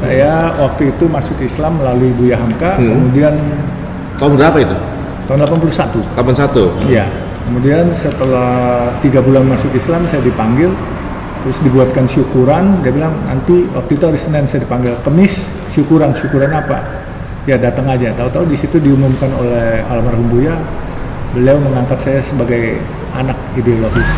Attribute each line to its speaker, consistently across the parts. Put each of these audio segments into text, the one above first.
Speaker 1: Saya waktu itu masuk Islam melalui Buya Hamka, kemudian
Speaker 2: Tahun berapa itu?
Speaker 1: tahun 81.
Speaker 2: 81?
Speaker 1: Iya. Kemudian setelah 3 bulan masuk Islam saya dipanggil, terus dibuatkan syukuran. Dia bilang nanti waktu itu hari Senin saya dipanggil, Kemis syukuran apa? Ya datang aja. Tahu-tahu di situ diumumkan oleh almarhum Buya, beliau mengangkat saya sebagai anak ideologis.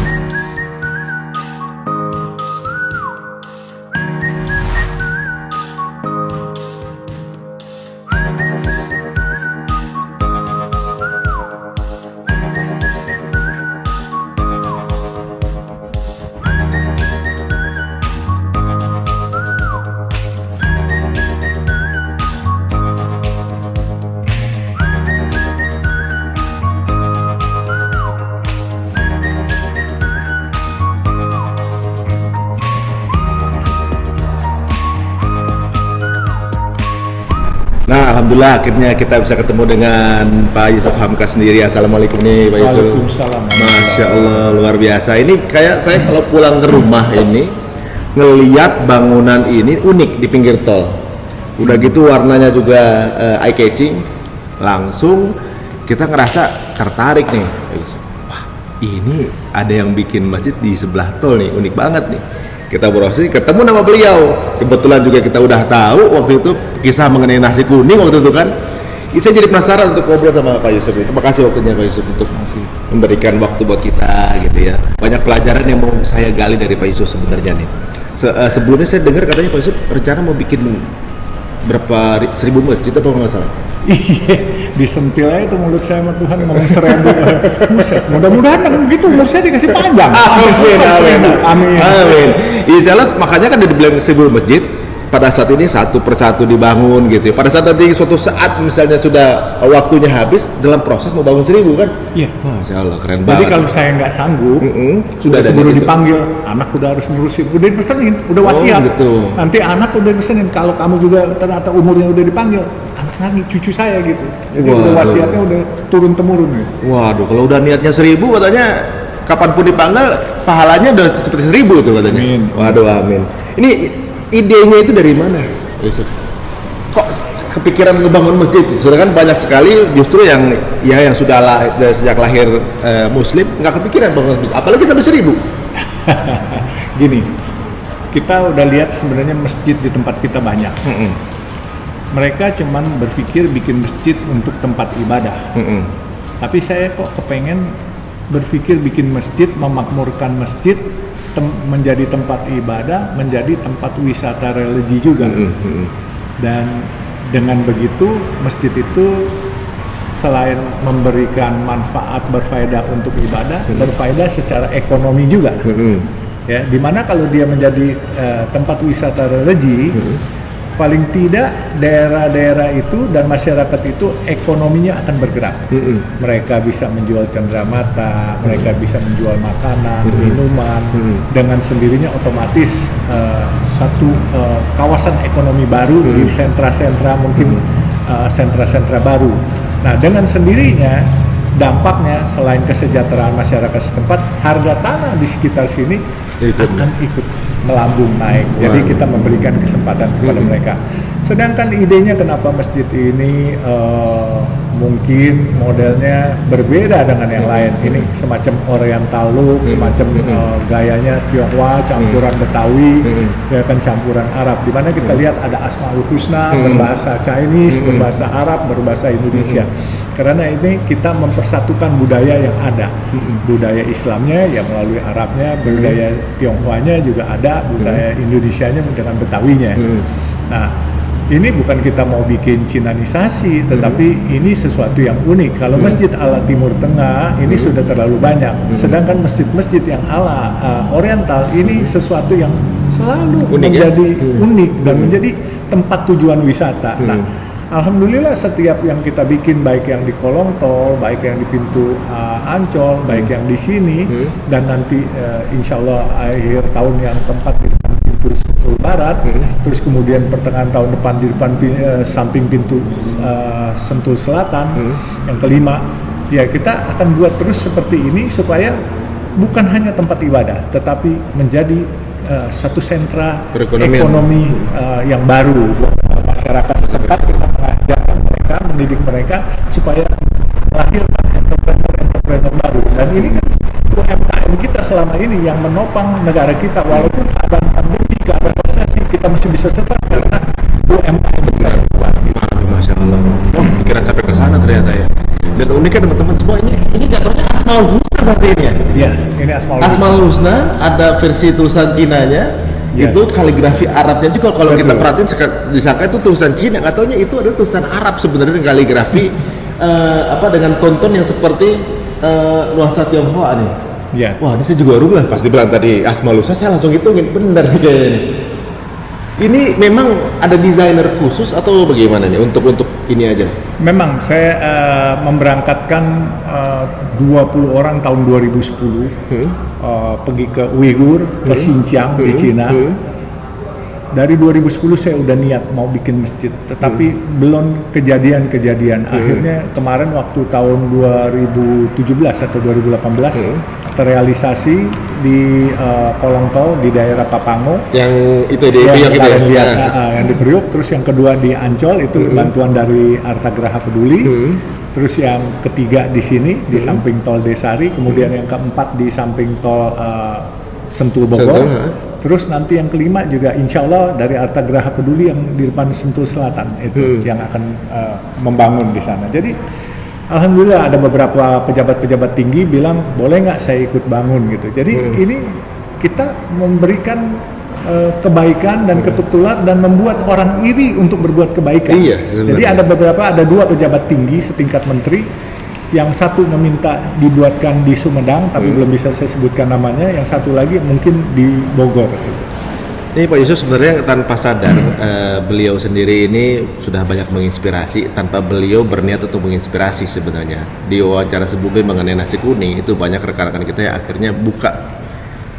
Speaker 2: Nah, alhamdulillah akhirnya kita bisa ketemu dengan Pak Yusuf Hamka sendiri. Assalamualaikum nih Pak Yusuf.
Speaker 1: Waalaikumsalam.
Speaker 2: Masya Allah, luar biasa. Ini kayak saya kalau pulang ke rumah ini ngeliat bangunan ini unik di pinggir tol. Udah gitu warnanya juga eye catching. Langsung kita ngerasa tertarik nih Pak Yusuf. Wah, ini ada yang bikin masjid di sebelah tol nih, unik banget nih. Kita beroperasi, ketemu nama beliau. Kebetulan juga kita udah tahu waktu itu kisah mengenai nasi kuning waktu itu kan. Saya jadi penasaran untuk ngobrol sama Pak Yusuf. Terima kasih waktunya Pak Yusuf untuk memberikan waktu buat kita gitu ya. Banyak pelajaran yang mau saya gali dari Pak Yusuf sebenarnya nih. Sebelumnya saya dengar katanya Pak Yusuf rencana mau bikin berapa 1000 masjid apa nggak salah?
Speaker 1: Iya, disentil aja tuh mulut saya sama Tuhan ngomong 1000. Buset, mudah-mudahan begitu umur saya dikasih panjang.
Speaker 2: Amin. Insya Allah makanya kan dibilang 1000 masjid. Pada saat ini satu persatu dibangun gitu. Pada saat nanti suatu saat misalnya sudah waktunya habis dalam proses mau bangun 1000 kan?
Speaker 1: Iya.
Speaker 2: Masya Allah keren
Speaker 1: Jadi
Speaker 2: banget.
Speaker 1: kalau saya nggak sanggup,
Speaker 2: sudah ada
Speaker 1: baru
Speaker 2: di situ.
Speaker 1: dipanggil, anak udah harus ngurusin, udah dipesenin, udah wasiat.
Speaker 2: Gitu.
Speaker 1: Nanti anak udah dipesenin, kalau kamu juga ternyata umurnya udah dipanggil, anak lagi cucu saya gitu. Jadi udah wasiatnya udah turun temurun gitu.
Speaker 2: Waduh, kalau udah niatnya 1000 katanya kapanpun dipanggil pahalanya udah seperti 1000 tuh katanya.
Speaker 1: Amin.
Speaker 2: Waduh, amin. Ini idenya itu dari mana, Yusuf? Kok kepikiran ngebangun masjid? Sudah kan banyak sekali justru yang sudah sejak lahir Muslim nggak kepikiran bangun masjid, apalagi sampai 1000.
Speaker 1: Gini, kita udah lihat sebenarnya masjid di tempat kita banyak. Mereka cuman berpikir bikin masjid untuk tempat ibadah. Tapi saya kok kepengen berpikir bikin masjid, memakmurkan masjid menjadi tempat ibadah, menjadi tempat wisata religi juga. Dan dengan begitu masjid itu selain memberikan manfaat berfaedah untuk ibadah, berfaedah secara ekonomi juga. Ya, dimana kalau dia menjadi tempat wisata religi, paling tidak daerah-daerah itu dan masyarakat itu ekonominya akan bergerak. Mereka bisa menjual cenderamata, mereka bisa menjual makanan, minuman, dengan sendirinya otomatis satu kawasan ekonomi baru di sentra-sentra mungkin sentra-sentra baru. Nah, dengan sendirinya dampaknya selain kesejahteraan masyarakat setempat, harga tanah di sekitar sini akan ikut melambung naik. Jadi kita memberikan kesempatan kepada mereka. Sedangkan idenya kenapa masjid ini mungkin modelnya berbeda dengan yang lain. Ini semacam oriental look, semacam gayanya Tionghoa, campuran Betawi, ya kan campuran Arab. Di mana kita lihat ada Asmaul Husna berbahasa Chinese, berbahasa Arab, berbahasa Indonesia. Karena ini kita mempersatukan budaya yang ada, budaya Islamnya ya melalui Arabnya, budaya Tionghoanya juga ada, budaya Indonesianya dengan Betawinya. Nah, ini bukan kita mau bikin Cinanisasi, tetapi ini sesuatu yang unik. Kalau masjid ala Timur Tengah ini sudah terlalu banyak, sedangkan masjid-masjid yang ala Oriental ini sesuatu yang selalu menjadi unik dan menjadi tempat tujuan wisata. Nah, alhamdulillah setiap yang kita bikin, baik yang di kolong tol, baik yang di pintu Ancol, baik yang di sini, dan nanti insya Allah akhir tahun yang keempat di depan pintu Sentul Barat, terus kemudian pertengahan tahun depan di depan samping pintu Sentul Selatan, yang kelima, ya kita akan buat terus seperti ini supaya bukan hanya tempat ibadah, tetapi menjadi satu sentra
Speaker 2: Perekonomian.
Speaker 1: ekonomi yang baru buat masyarakat setempat. Kita mengajarkan mereka, mendidik mereka supaya melahirkan entrepreneur baru. Dan ini kan UMKM kita selama ini yang menopang negara kita, walaupun keadaan pandemi, keadaan resesi, kita masih bisa survive karena UMKM kita yang kuat.
Speaker 2: Aduh, Masya Allah. Oh, pikiran sampai ke sana ternyata ya. Dan uniknya teman-teman semua, ini jatuhnya Asmaul Husna berarti ini ya?
Speaker 1: Iya, ini Asmaul Husna.
Speaker 2: Asmaul Husna, ada versi tulisan Cinanya,
Speaker 1: Yes.
Speaker 2: itu kaligrafi Arabnya juga. Kalau
Speaker 1: Betul.
Speaker 2: kita perhatiin disangka itu tulisan Cina, katanya itu adalah tulisan Arab sebenarnya, kaligrafi dengan tonton yang seperti nuansa Tionghoa nih.
Speaker 1: Iya.
Speaker 2: Wah, ini saya juga baru pas dibilang tadi Asmaul Husna, saya langsung hitungin, benar nih kayaknya ini. Ini memang ada desainer khusus atau bagaimana nih untuk ini aja?
Speaker 1: Memang saya memberangkatkan 20 orang tahun 2010 pergi ke Uighur, ke Xinjiang di Cina. Dari 2010 saya udah niat mau bikin masjid, tetapi belum kejadian. Akhirnya kemarin waktu tahun 2017 atau 2018 terrealisasi di kolong tol di daerah Papango.
Speaker 2: Yang itu di
Speaker 1: yang
Speaker 2: Priok gitu ya?
Speaker 1: kalian lihat, yang di Priok. Terus yang kedua di Ancol itu bantuan dari Artagraha Peduli. Terus yang ketiga di sini di samping tol Desari. Kemudian yang keempat di samping tol Sentul Bogor. Terus nanti yang kelima juga insya Allah dari Artagraha Peduli yang di depan Sentul Selatan itu yang akan membangun di sana. Jadi alhamdulillah ada beberapa pejabat-pejabat tinggi bilang boleh nggak saya ikut bangun gitu. Jadi ini kita memberikan kebaikan dan ketuk tular dan membuat orang iri untuk berbuat kebaikan.
Speaker 2: Iya,
Speaker 1: jadi ada dua pejabat tinggi setingkat menteri. Yang satu meminta dibuatkan di Sumedang, tapi belum bisa saya sebutkan namanya. Yang satu lagi mungkin di Bogor.
Speaker 2: Ini Pak Yusuf sebenarnya tanpa sadar beliau sendiri ini sudah banyak menginspirasi, tanpa beliau berniat untuk menginspirasi sebenarnya. Di wawancara sebelumnya mengenai nasi kuning itu banyak rekan-rekan kita yang akhirnya buka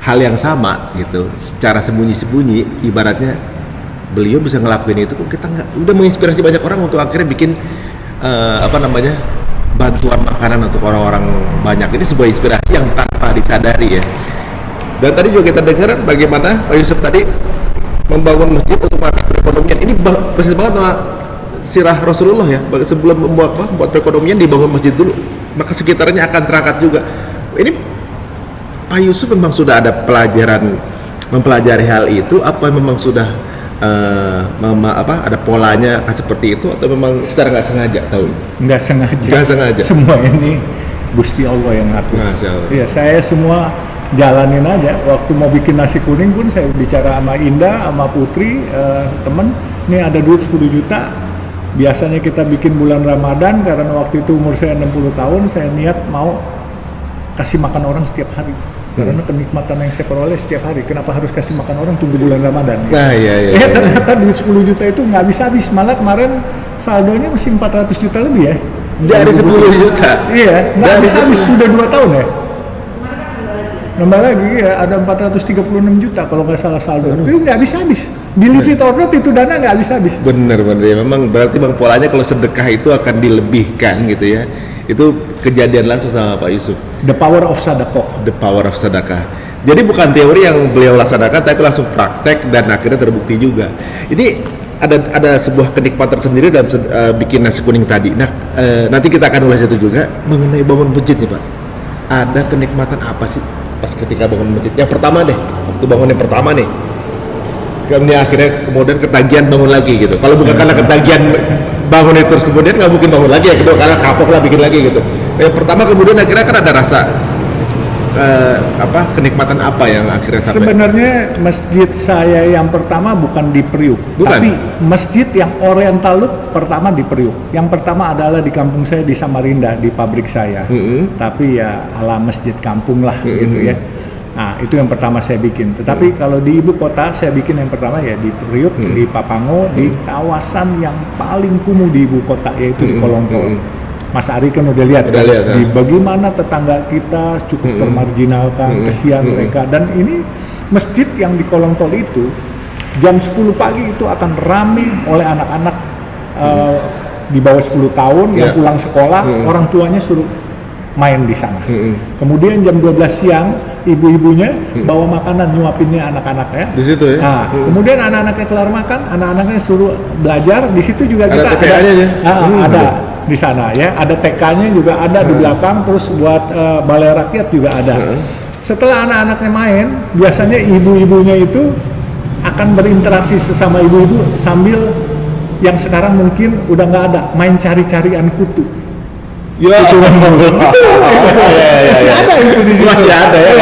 Speaker 2: hal yang sama gitu, secara sembunyi-sembunyi. Ibaratnya beliau bisa ngelakuin itu, kok kita nggak, udah menginspirasi banyak orang untuk akhirnya bikin bantuan makanan untuk orang-orang banyak. Ini sebuah inspirasi yang tanpa disadari ya. Dan tadi juga kita dengar bagaimana Pak Yusuf tadi membangun masjid untuk mengangkat perekonomian. Ini persis banget sama sirah Rasulullah ya. Sebelum membuat perekonomian dibangun masjid dulu, maka sekitarnya akan terangkat juga. Ini Pak Yusuf memang sudah ada mempelajari hal itu, apa memang sudah ada polanya seperti itu, atau memang secara nggak sengaja tahu?
Speaker 1: Nggak sengaja.
Speaker 2: Nggak sengaja.
Speaker 1: Semua ini Gusti Allah yang ngatur.
Speaker 2: Masya Allah.
Speaker 1: Iya, saya semua jalanin aja. Waktu mau bikin nasi kuning pun saya bicara sama Indah, sama Putri, temen. Ini ada duit 10 juta. Biasanya kita bikin bulan Ramadan karena waktu itu umur saya 60 tahun. Saya niat mau kasih makan orang setiap hari. Karena kenikmatan yang saya peroleh setiap hari, kenapa harus kasih makan orang tunggu bulan Ramadan? Gitu.
Speaker 2: Nah, iya.
Speaker 1: Ternyata duit 10 juta itu nggak habis-habis, malah kemarin saldonya masih 400 juta lebih ya.
Speaker 2: Dari 10 juta?
Speaker 1: Iya, nggak habis-habis, sudah 2 tahun ya. Nambah lagi ya, ada 436 juta kalau nggak salah saldo. Itu nggak habis-habis. Believe it or not, itu dana nggak habis-habis.
Speaker 2: Bener ya, memang berarti bang polanya kalau sedekah itu akan dilebihkan gitu ya. Itu kejadian langsung sama Pak Yusuf.
Speaker 1: The power of sadaqah.
Speaker 2: The power of sedekah. Jadi bukan teori yang beliau laksanakan, tapi langsung praktek dan akhirnya terbukti juga. Ini ada sebuah kenikmatan sendiri dalam bikin nasi kuning tadi. Nah, nanti kita akan ulas itu juga mengenai bangun masjid nih Pak. Ada kenikmatan apa sih pas ketika bangun masjid? Yang pertama deh, waktu bangun yang pertama nih. Kemudian ketagihan bangun lagi gitu. Kalau bukan karena ketagihan bangun itu terus kemudian nggak mungkin bangun lagi ya, kedua karena kapok lah bikin lagi gitu. Yang pertama kemudian akhirnya kan ada rasa kenikmatan apa yang akhirnya sampai?
Speaker 1: Sebenarnya masjid saya yang pertama bukan di Priuk, tapi masjid yang Oriental Loop pertama di Priuk. Yang pertama adalah di kampung saya di Samarinda, di pabrik saya. Tapi ya ala masjid kampung lah gitu ya. Nah, itu yang pertama saya bikin. Tetapi kalau di ibu kota saya bikin yang pertama ya di Priuk, di Papango, di kawasan yang paling kumuh di ibu kota, yaitu di kolong tol. Mas Ari kan udah lihat kan, di bagaimana tetangga kita cukup termarginalkan, kesian mereka. Dan ini masjid yang di kolong tol itu jam 10 pagi itu akan ramai oleh anak-anak di bawah 10 tahun yang pulang sekolah, orang tuanya suruh main di sana. Kemudian jam 12 siang ibu-ibunya bawa makanan nyuapinnya anak-anaknya.
Speaker 2: Di situ ya.
Speaker 1: Nah, kemudian anak-anaknya kelar makan, anak-anaknya suruh belajar. Di situ juga
Speaker 2: Ada
Speaker 1: kita
Speaker 2: TPA-nya ya?
Speaker 1: ada di sana ya. Ada TK-nya juga ada di belakang. Terus buat balai rakyat juga ada. Setelah anak-anaknya main, biasanya ibu-ibunya itu akan berinteraksi sesama ibu-ibu sambil yang sekarang mungkin udah nggak ada, main cari-carian kutu.
Speaker 2: Ya,
Speaker 1: Masih ada itu di situ.
Speaker 2: Masih ada ya,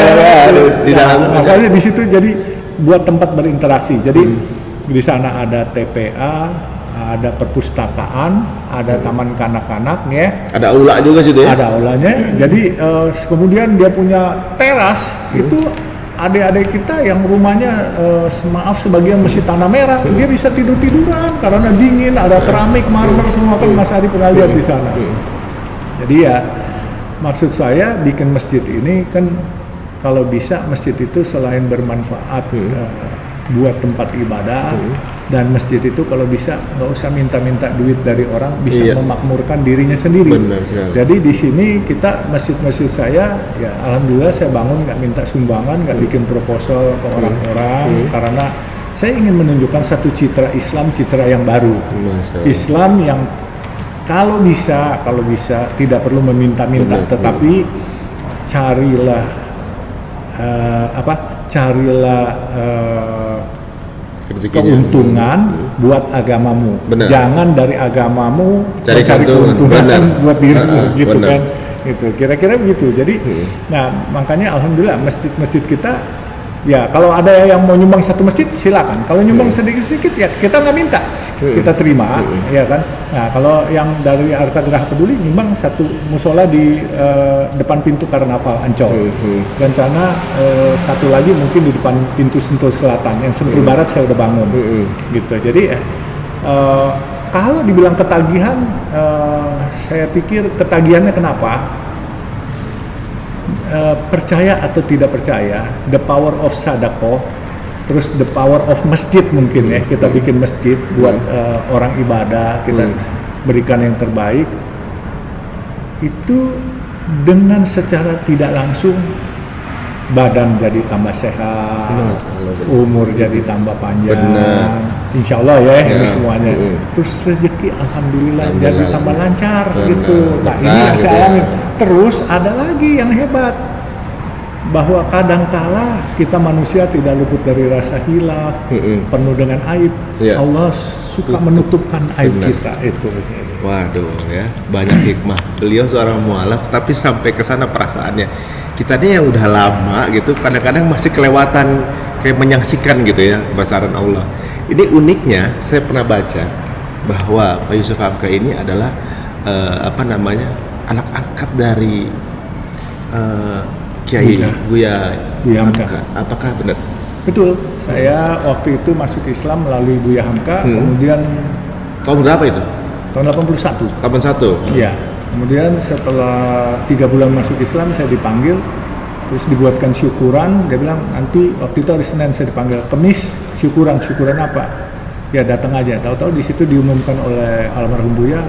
Speaker 2: di dalam.
Speaker 1: Makanya di situ jadi buat tempat berinteraksi. Jadi di sana ada TPA, ada perpustakaan, ada taman kanak-kanak ya.
Speaker 2: Ada aula juga sih ya.
Speaker 1: Ada aulanya. Jadi kemudian dia punya teras itu. Adik-adik kita yang rumahnya maaf sebagian masih tanah merah, dia bisa tidur-tiduran karena dingin, ada keramik, marmer semua kan Mas Ari pernah lihat di sana. Jadi ya maksud saya bikin masjid ini kan kalau bisa masjid itu selain bermanfaat buat tempat ibadah dan masjid itu kalau bisa nggak usah minta-minta duit dari orang, bisa memakmurkan dirinya sendiri. Jadi di sini kita masjid-masjid saya ya alhamdulillah saya bangun nggak minta sumbangan, nggak bikin proposal ke orang-orang karena saya ingin menunjukkan satu citra Islam, citra yang baru. Islam yang kalau bisa tidak perlu meminta-minta, tetapi carilah keuntungan betul. Buat agamamu. Benar. Jangan dari agamamu cari keuntungan buat dirimu, gitu benar. Kan? Itu kira-kira begitu. Jadi, nah makanya alhamdulillah masjid-masjid kita, ya kalau ada yang mau nyumbang satu masjid silakan. Kalau nyumbang sedikit-sedikit ya kita nggak minta, kita terima, ya kan. Nah kalau yang dari Arta Geraha Peduli nyumbang satu musola di depan pintu Karnaval Ancol. Rencana satu lagi mungkin di depan pintu Sentul Selatan. Yang Sentul Barat saya udah bangun, gitu. Jadi kalau dibilang ketagihan, saya pikir ketagihannya kenapa? Percaya atau tidak percaya, the power of sadaqah, terus the power of masjid mungkin ya, kita bikin masjid buat orang ibadah, kita berikan yang terbaik, itu dengan secara tidak langsung badan jadi tambah sehat, umur jadi tambah panjang, insya Allah ya ini semuanya. Terus rezeki alhamdulillah jadi tambah lancar gitu. Nah ini yang saya alami. Terus ada lagi yang hebat, bahwa kadangkala kita manusia tidak luput dari rasa hilaf, penuh dengan aib. Allah suka menutupkan aib kita itu.
Speaker 2: Waduh ya, banyak hikmah. Beliau seorang mualaf tapi sampai ke sana perasaannya. Kita ini yang udah lama gitu, kadang-kadang masih kelewatan kayak menyaksikan gitu ya kebesaran Allah. Ini uniknya, saya pernah baca bahwa Pak Yusuf Hamka ini adalah anak angkat dari Kiai Buya Hamka. Apakah benar?
Speaker 1: Betul. Saya waktu itu masuk Islam melalui Buya Hamka, kemudian
Speaker 2: tahun berapa itu?
Speaker 1: Tahun 81.
Speaker 2: 81.
Speaker 1: Iya. Kemudian setelah 3 bulan masuk Islam saya dipanggil, terus dibuatkan syukuran. Dia bilang nanti waktu itu hari Senin saya dipanggil, Kamis syukuran apa? Ya datang aja. Tahu-tahu di situ diumumkan oleh almarhum Buya,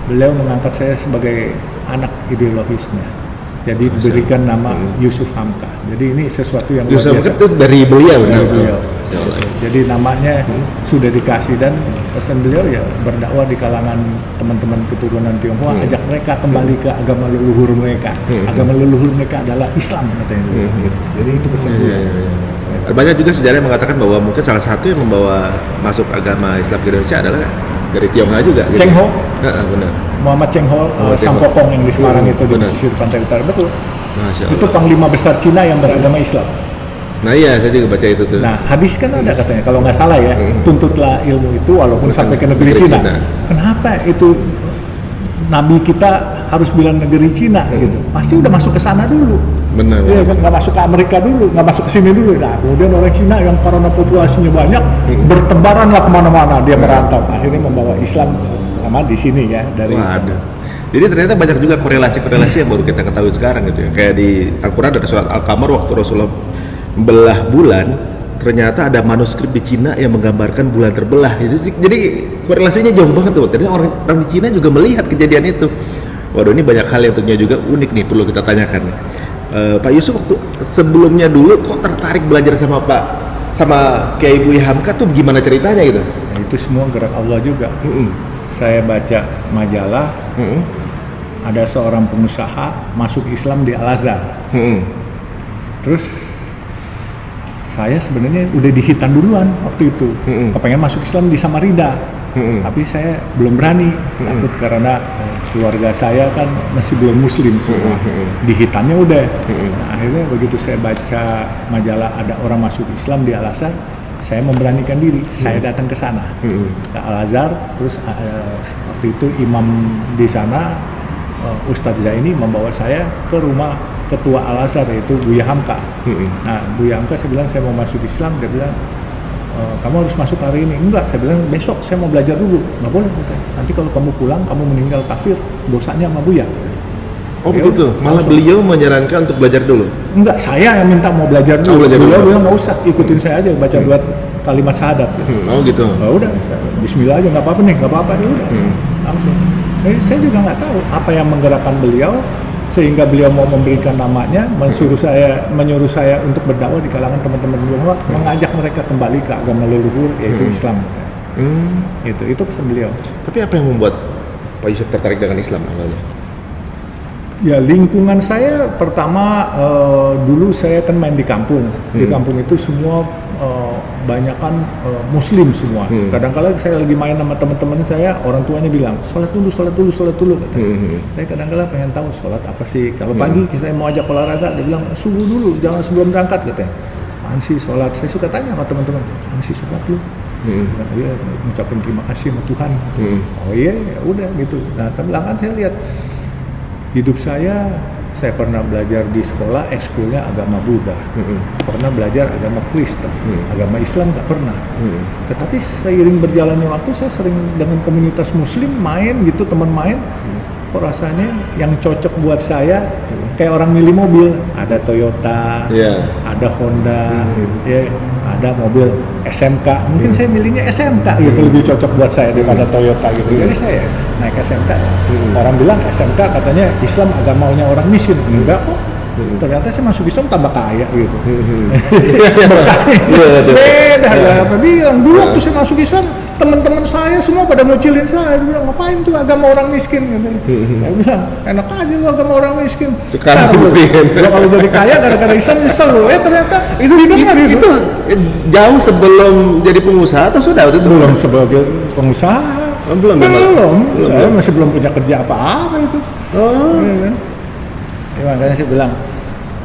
Speaker 1: beliau mengangkat saya sebagai anak ideologisnya. Jadi diberikan nama Yusuf Hamka. Jadi ini sesuatu yang luar biasa.
Speaker 2: Yusuf itu dari beliau.
Speaker 1: Dari beliau. Jadi namanya sudah dikasih, dan pesan beliau ya berdakwah di kalangan teman-teman keturunan Tionghoa, ajak mereka kembali ke agama leluhur mereka. Agama leluhur mereka adalah Islam katanya. Jadi itu pesan beliau.
Speaker 2: Banyak juga sejarah yang mengatakan bahwa mungkin salah satu yang membawa masuk agama Islam ke Indonesia adalah dari Tionghoa juga.
Speaker 1: Cheng Ho.
Speaker 2: Benar.
Speaker 1: Muhammad Cheng Ho, Sampokong yang di Semarang itu di pesisir pantai utara, betul. Itu panglima besar Cina yang beragama Islam.
Speaker 2: Nah iya, saya juga baca itu tuh.
Speaker 1: Nah hadis kan ada katanya, kalau nggak salah ya, tuntutlah ilmu itu walaupun sampai ke negeri Cina. Kenapa itu Nabi kita harus bilang negeri Cina gitu? Pasti udah masuk ke sana dulu.
Speaker 2: Benar.
Speaker 1: Dia nggak masuk ke Amerika dulu, nggak masuk ke sini dulu. Nah kemudian orang Cina yang karena populasinya banyak, bertebaranlah kemana-mana, dia merantau. Akhirnya membawa Islam lama di sini ya dari.
Speaker 2: Jadi ternyata banyak juga korelasi-korelasi yang baru kita ketahui sekarang gitu ya. Kayak di Al-Quran ada surat Al-Qamar, waktu Rasulullah belah bulan, ternyata ada manuskrip di Cina yang menggambarkan bulan terbelah. Jadi korelasinya jauh banget tuh. Ternyata orang di Cina juga melihat kejadian itu. Waduh, ini banyak hal yang tentunya juga unik nih perlu kita tanyakan. Pak Yusuf waktu sebelumnya dulu kok tertarik belajar sama Kiai Buya Hamka tuh gimana ceritanya gitu?
Speaker 1: Nah, itu semua gerak Allah juga. Saya baca majalah, ada seorang pengusaha masuk Islam di Al-Azhar. Terus saya sebenarnya udah dihitan duluan waktu itu, kepengen masuk Islam di Samarinda, tapi saya belum berani, takut karena keluarga saya kan masih belum Muslim semua, dihitannya udah. Nah, akhirnya begitu saya baca majalah ada orang masuk Islam di Al-Azhar, saya memberanikan diri, saya datang ke sana, ke Al-Azhar. Terus waktu itu imam di sana, Ustadz Zaini membawa saya ke rumah ketua Al-Azhar yaitu Buya Hamka. Nah, Buya Hamka saya bilang saya mau masuk Islam, dia bilang kamu harus masuk hari ini. Enggak, saya bilang besok saya mau belajar dulu. Nggak boleh, nanti kalau kamu pulang kamu meninggal kafir, dosanya sama Buya.
Speaker 2: Oh begitu, malah beliau menyarankan untuk belajar dulu?
Speaker 1: Enggak, saya yang minta mau belajar dulu. Beliau bilang nggak usah, ikutin saya aja baca 2 kalimat syahadat.
Speaker 2: Oh gitu.
Speaker 1: Udah, Bismillah aja, nggak apa-apa nih, nggak apa-apa ya udah, langsung. Jadi saya juga nggak tahu apa yang menggerakkan beliau sehingga beliau mau memberikan namanya, menyuruh saya untuk berdakwah di kalangan teman-teman beliau, mengajak mereka kembali ke agama leluhur yaitu Islam. Itu pesan beliau.
Speaker 2: Tapi apa yang membuat Pak Yusuf tertarik dengan Islam awalnya?
Speaker 1: Ya lingkungan saya pertama dulu saya kan main di kampung. Di kampung itu semua banyakan Muslim semua. Kadang-kadang saya lagi main sama teman-teman saya, orang tuanya bilang sholat dulu katanya. Saya kadang-kadang pengen tahu sholat apa sih. Kalau pagi saya mau ajak olahraga, dia bilang subuh dulu, jangan sebelum berangkat katanya. Apaan sih sholat? Saya suka tanya sama teman-teman, apaan sih sholat dulu? Iya, ngucapin terima kasih sama Tuhan. Oh iya, ya udah gitu. Nah, belakangan saya lihat hidup saya pernah belajar di sekolah, ekskulnya agama Buddha, pernah belajar agama Kristen, agama Islam nggak pernah. Tetapi seiring berjalannya waktu, saya sering dengan komunitas Muslim main gitu, teman main. Kok rasanya yang cocok buat saya kayak orang milih mobil, ada Toyota, ada Honda, ada mobil SMK. Mungkin saya milihnya SMK gitu, lebih cocok buat saya daripada Toyota gitu. Jadi saya naik SMK. Orang bilang SMK katanya Islam agamanya orang miskin. Enggak kok. Ternyata saya masuk Islam tambah kaya gitu. Beda, apa bilang dulu waktu saya masuk Islam, teman-teman saya semua pada ngucilin saya, dia bilang ngapain tuh agama orang miskin gitu. Saya bilang enak aja lu agama orang miskin.
Speaker 2: Sekarang
Speaker 1: kalau jadi kaya gara-gara Islam nyesel lo. Ternyata itu hidupnya
Speaker 2: itu jauh sebelum jadi pengusaha atau sudah waktu itu?
Speaker 1: Belum sebagai pengusaha. Belum. Saya masih belum punya kerja apa-apa itu. Makanya saya bilang,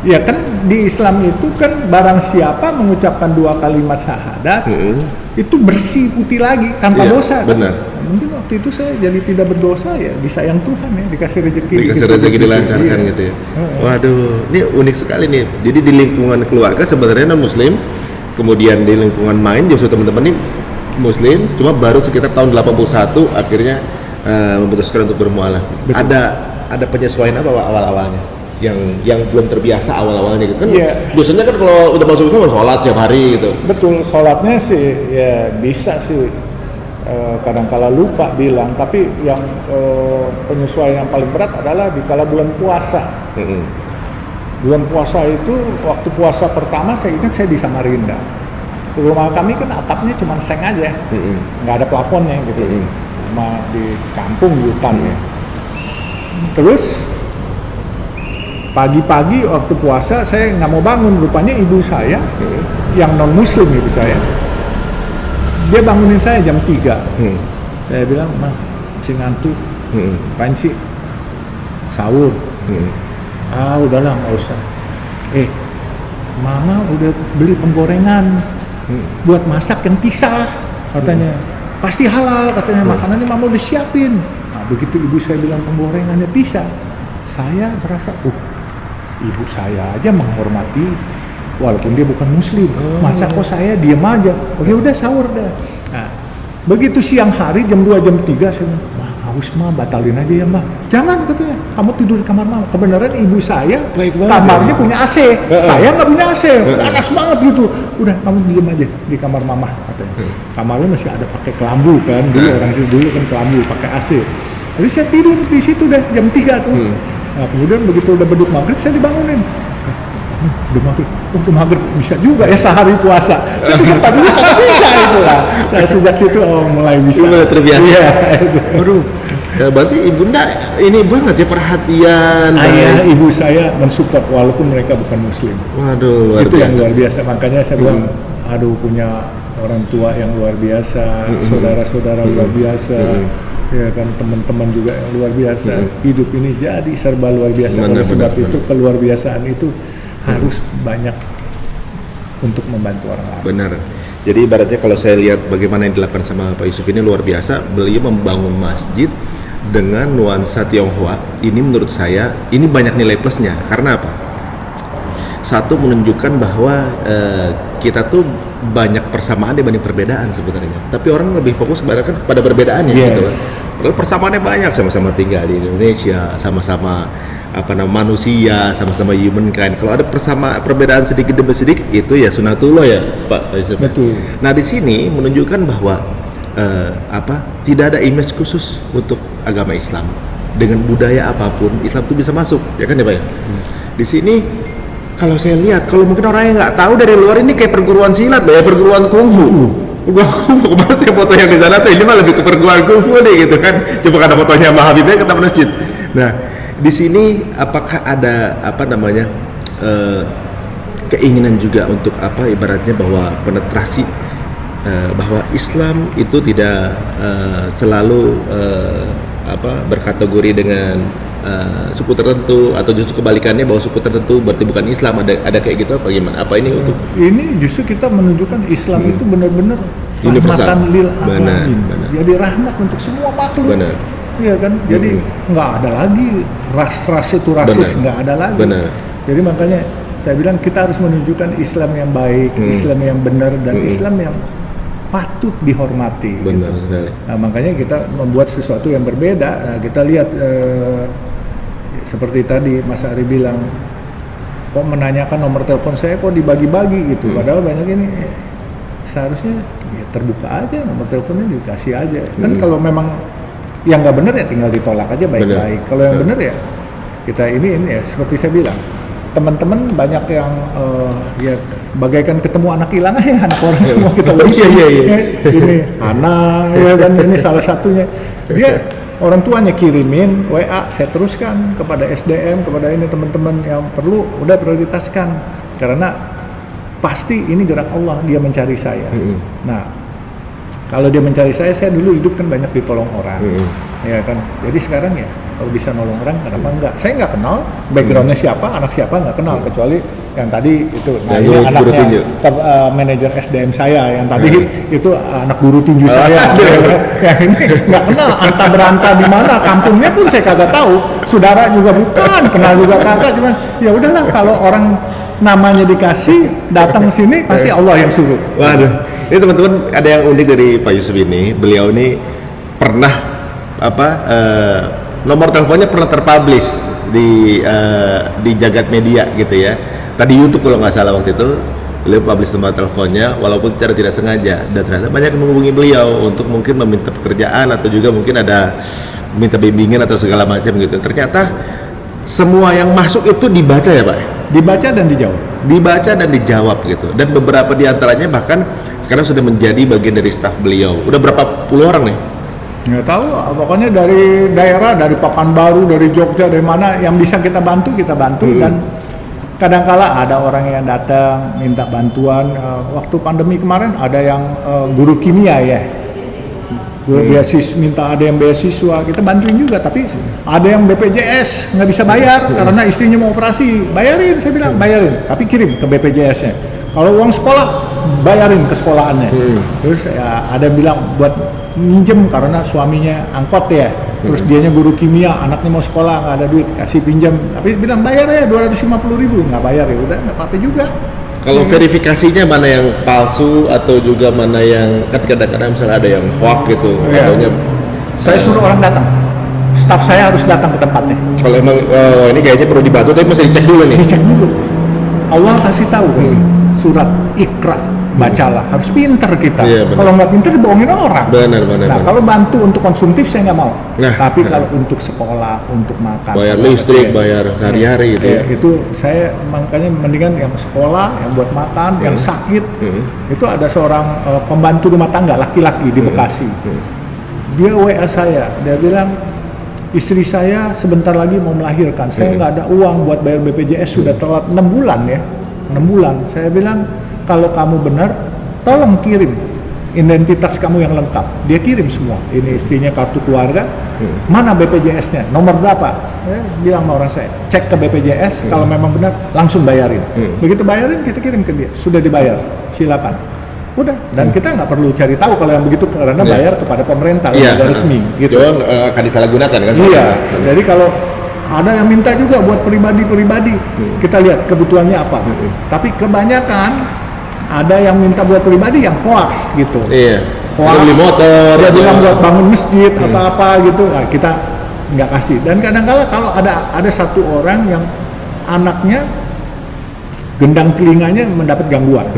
Speaker 1: ya kan di Islam itu kan barang siapa mengucapkan 2 kalimat syahadat, itu bersih putih lagi tanpa dosa.
Speaker 2: Benar.
Speaker 1: Kan? Mungkin waktu itu saya jadi tidak berdosa ya, disayang Tuhan ya, dikasih rezeki.
Speaker 2: Dikasih rezeki dilancarkan gitu ya. Waduh, ini unik sekali nih. Jadi di lingkungan keluarga sebenarnya non Muslim, kemudian di lingkungan main justru teman-teman ini Muslim, cuma baru sekitar tahun 81 akhirnya memutuskan untuk bermualah. Ada penyesuaian apa awal-awalnya? Yang belum terbiasa awal-awalnya gitu kan. Biasanya kan kalau udah masuk Islam sholat tiap hari gitu.
Speaker 1: Betul, sholatnya sih ya bisa sih kadang-kala lupa bilang, tapi yang penyesuaian yang paling berat adalah di kala bulan puasa. Bulan puasa itu waktu puasa pertama saya ingat saya di Samarinda. Rumah kami kan atapnya cuma seng aja, nggak ada plafonnya gitu. Rumah di kampung di hutan ya. Terus pagi-pagi waktu puasa saya nggak mau bangun, rupanya ibu saya yang non muslim, ibu saya dia bangunin saya jam 3. Saya bilang, "Mah, masih ngantuk." "Apaan sih?" "Sahur." Udahlah nggak usah." "Mama udah beli penggorengan buat masak yang pisah," katanya. "Pasti halal," katanya, "makanannya mama udah siapin." Nah, begitu ibu saya bilang penggorengannya pisah, saya merasa, ibu saya aja menghormati walaupun dia bukan muslim. Masa kok saya diem aja? Ya udah sahur dah. Nah, begitu siang hari jam 2 jam 3 saya bilang, "Mah, haus mah, batalin aja ya mah." "Jangan," katanya, "kamu tidur di kamar mama." Kebenaran ibu saya kamarnya punya AC, saya nggak punya AC, panas banget gitu. "Udah, kamu diem aja di kamar mama," katanya. Kamarnya masih ada pakai kelambu kan, dulu orang sini dulu kan kelambu pakai AC. Jadi saya tidur di situ deh jam 3 tuh. Nah, kemudian begitu udah beduk maghrib saya dibangunin. Udah maghrib bisa juga ya sehari puasa. Saya pikir tadinya nggak bisa itu lah. Nah, sejak situ mulai bisa.
Speaker 2: Mulai terbiasa.
Speaker 1: Iya. Waduh.
Speaker 2: Ya, berarti ibunda ini banget ya perhatian.
Speaker 1: Ayah ibu saya mensupport walaupun mereka bukan muslim.
Speaker 2: Waduh, luar
Speaker 1: Itu
Speaker 2: biasa.
Speaker 1: yang luar biasa. Makanya saya bilang, aduh punya orang tua yang luar biasa, saudara-saudara luar biasa. Ya kan teman-teman juga yang luar biasa. Hidup ini jadi serba luar biasa. Oleh sebab itu keluar biasaan itu harus banyak untuk membantu orang lain.
Speaker 2: Benar. Jadi ibaratnya kalau saya lihat bagaimana yang dilakukan sama Pak Yusuf ini luar biasa. Beliau membangun masjid dengan nuansa Tionghoa. Ini menurut saya ini banyak nilai plusnya. Karena apa? Satu, menunjukkan bahwa kita tuh banyak persamaan dibanding perbedaan sebenarnya. Tapi orang lebih fokus pada perbedaannya gitu. Padahal persamaannya banyak, sama-sama tinggal di Indonesia, sama-sama manusia, sama-sama humankind. Kalau ada perbedaan sedikit demi sedikit itu ya sunatullah ya Pak Yusuf.
Speaker 1: Betul.
Speaker 2: Nah di sini menunjukkan bahwa tidak ada image khusus untuk agama Islam. Dengan budaya apapun Islam itu bisa masuk, ya kan ya Pak ya? Di sini kalau saya lihat, kalau mungkin orang yang nggak tahu dari luar ini kayak perguruan silat ya, perguruan kungfu. Kemana sih foto yang di sana tuh, ini mah lebih ke perguruan kungfu nih gitu kan. Coba karena fotonya sama Habibnya ke masjid. Nah, di sini apakah ada keinginan juga untuk ibaratnya bahwa penetrasi bahwa Islam itu tidak selalu berkategori dengan suku tertentu, atau justru kebalikannya bahwa suku tertentu berarti bukan Islam, ada kayak gitu apa gimana? Apa ini untuk
Speaker 1: ini justru kita menunjukkan Islam itu benar-benar
Speaker 2: universal.
Speaker 1: rahmatan lil
Speaker 2: Benar.
Speaker 1: alamin. Jadi rahmat untuk semua makhluk.
Speaker 2: Benar.
Speaker 1: Iya kan? Jadi nggak ada lagi ras itu rasis, nggak ada lagi.
Speaker 2: Benar.
Speaker 1: Jadi makanya saya bilang kita harus menunjukkan Islam yang baik, Islam yang benar, dan Islam yang patut dihormati.
Speaker 2: Benar
Speaker 1: gitu.
Speaker 2: sekali.
Speaker 1: Nah, makanya kita membuat sesuatu yang berbeda. Nah, kita lihat seperti tadi Mas Ari bilang, kok menanyakan nomor telepon saya kok dibagi-bagi gitu. Padahal banyak ini seharusnya ya terbuka aja, nomor teleponnya dikasih aja. Kan kalau memang yang nggak benar ya tinggal ditolak aja baik-baik. Kalau yang benar ya kita ini ya seperti saya bilang, teman-teman banyak yang ya bagaikan ketemu anak hilang ya, anak orang semua kita urusin. Ini anak ya kan, ini salah satunya. Dia orang tuanya kirimin WA, saya teruskan kepada SDM, kepada ini teman-teman yang perlu udah prioritaskan, karena pasti ini gerak Allah, dia mencari saya. Nah, kalau dia mencari saya dulu hidup kan banyak ditolong orang, ya kan. Jadi sekarang ya kalau bisa nolong orang, kenapa enggak? Saya nggak kenal backgroundnya siapa, anak siapa nggak kenal, kecuali yang tadi itu, nah ini anaknya manajer SDM saya, yang tadi itu anak guru tinju saya. Yang ini nggak kenal, anta beranta di mana, kampungnya pun saya kagak tahu, saudara juga bukan, kenal juga kagak, cuman ya udahlah kalau orang namanya dikasih datang sini pasti Allah yang suruh.
Speaker 2: Waduh, ini teman-teman ada yang unik dari Pak Yusuf ini. Beliau ini pernah nomor teleponnya pernah terpublish di jagat media gitu ya. Tadi YouTube kalau nggak salah waktu itu beliau publish nomor teleponnya walaupun secara tidak sengaja, dan ternyata banyak yang menghubungi beliau untuk mungkin meminta pekerjaan atau juga mungkin ada minta bimbingan atau segala macam gitu. Ternyata semua yang masuk itu dibaca ya Pak?
Speaker 1: Dibaca dan dijawab.
Speaker 2: Dibaca dan dijawab gitu. Dan beberapa diantaranya bahkan sekarang sudah menjadi bagian dari staf beliau. Udah berapa puluh orang nih?
Speaker 1: Nggak tahu, pokoknya dari daerah, dari Pekanbaru, dari Jogja, dari mana yang bisa kita bantu dan kadangkala ada orang yang datang minta bantuan. Waktu pandemi kemarin ada yang guru kimia ya, minta ada yang beasiswa, kita bantuin juga. Tapi ada yang BPJS nggak bisa bayar karena istrinya mau operasi, bayarin, saya bilang bayarin, tapi kirim ke BPJS-nya. Kalau uang sekolah bayarin ke sekolahannya. Terus ya ada yang bilang buat minjem karena suaminya angkot ya, terus dianya guru kimia, anaknya mau sekolah nggak ada duit, kasih pinjam, tapi bilang bayar ya 250.000, nggak bayar ya udah nggak apa-apa juga.
Speaker 2: Kalau verifikasinya mana yang palsu atau juga mana yang kan kadang-kadang misalnya ada yang hoax gitu, contohnya
Speaker 1: saya suruh orang datang, staf saya harus datang ke tempatnya.
Speaker 2: Kalau emang ini kayaknya perlu dibantu tapi masih dicek dulu nih.
Speaker 1: Dicek dulu. Allah kasih tahu surat Iqra bacalah, harus pinter kita.
Speaker 2: Iya, benar.
Speaker 1: Kalau nggak pinter dibohongin orang.
Speaker 2: Benar.
Speaker 1: Nah, kalau bantu untuk konsumtif saya nggak mau.
Speaker 2: Nah,
Speaker 1: Tapi kalau untuk sekolah, untuk makan,
Speaker 2: bayar listrik, bayar sehari-hari gitu ya.
Speaker 1: Itu saya makanya mendingan yang sekolah, yang buat makan, yang sakit. Itu ada seorang pembantu rumah tangga laki-laki di Bekasi. Dia WA saya, dia bilang istri saya sebentar lagi mau melahirkan, saya nggak ada uang buat bayar BPJS, sudah telat 6 bulan ya, 6 bulan. Saya bilang kalau kamu benar, tolong kirim identitas kamu yang lengkap. Dia kirim semua, ini istrinya kartu keluarga, mana BPJS-nya, nomor berapa. Saya bilang sama orang saya, cek ke BPJS, kalau memang benar langsung bayarin. Begitu bayarin kita kirim ke dia, sudah dibayar, silakan. Udah, dan kita nggak perlu cari tahu kalau yang begitu karena bayar kepada pemerintah, lembaga resmi gitu.
Speaker 2: Itu akan disalahgunakan kan?
Speaker 1: Iya, jadi kalau ada yang minta juga buat pribadi-pribadi, kita lihat kebutuhannya apa. Tapi kebanyakan ada yang minta buat pribadi yang hoax gitu.
Speaker 2: Iya.
Speaker 1: Hoax,
Speaker 2: Beli motor.
Speaker 1: dia bilang buat bangun masjid atau apa gitu, nah, kita nggak kasih. Dan kadang-kala kalau ada satu orang yang anaknya gendang telinganya mendapat gangguan.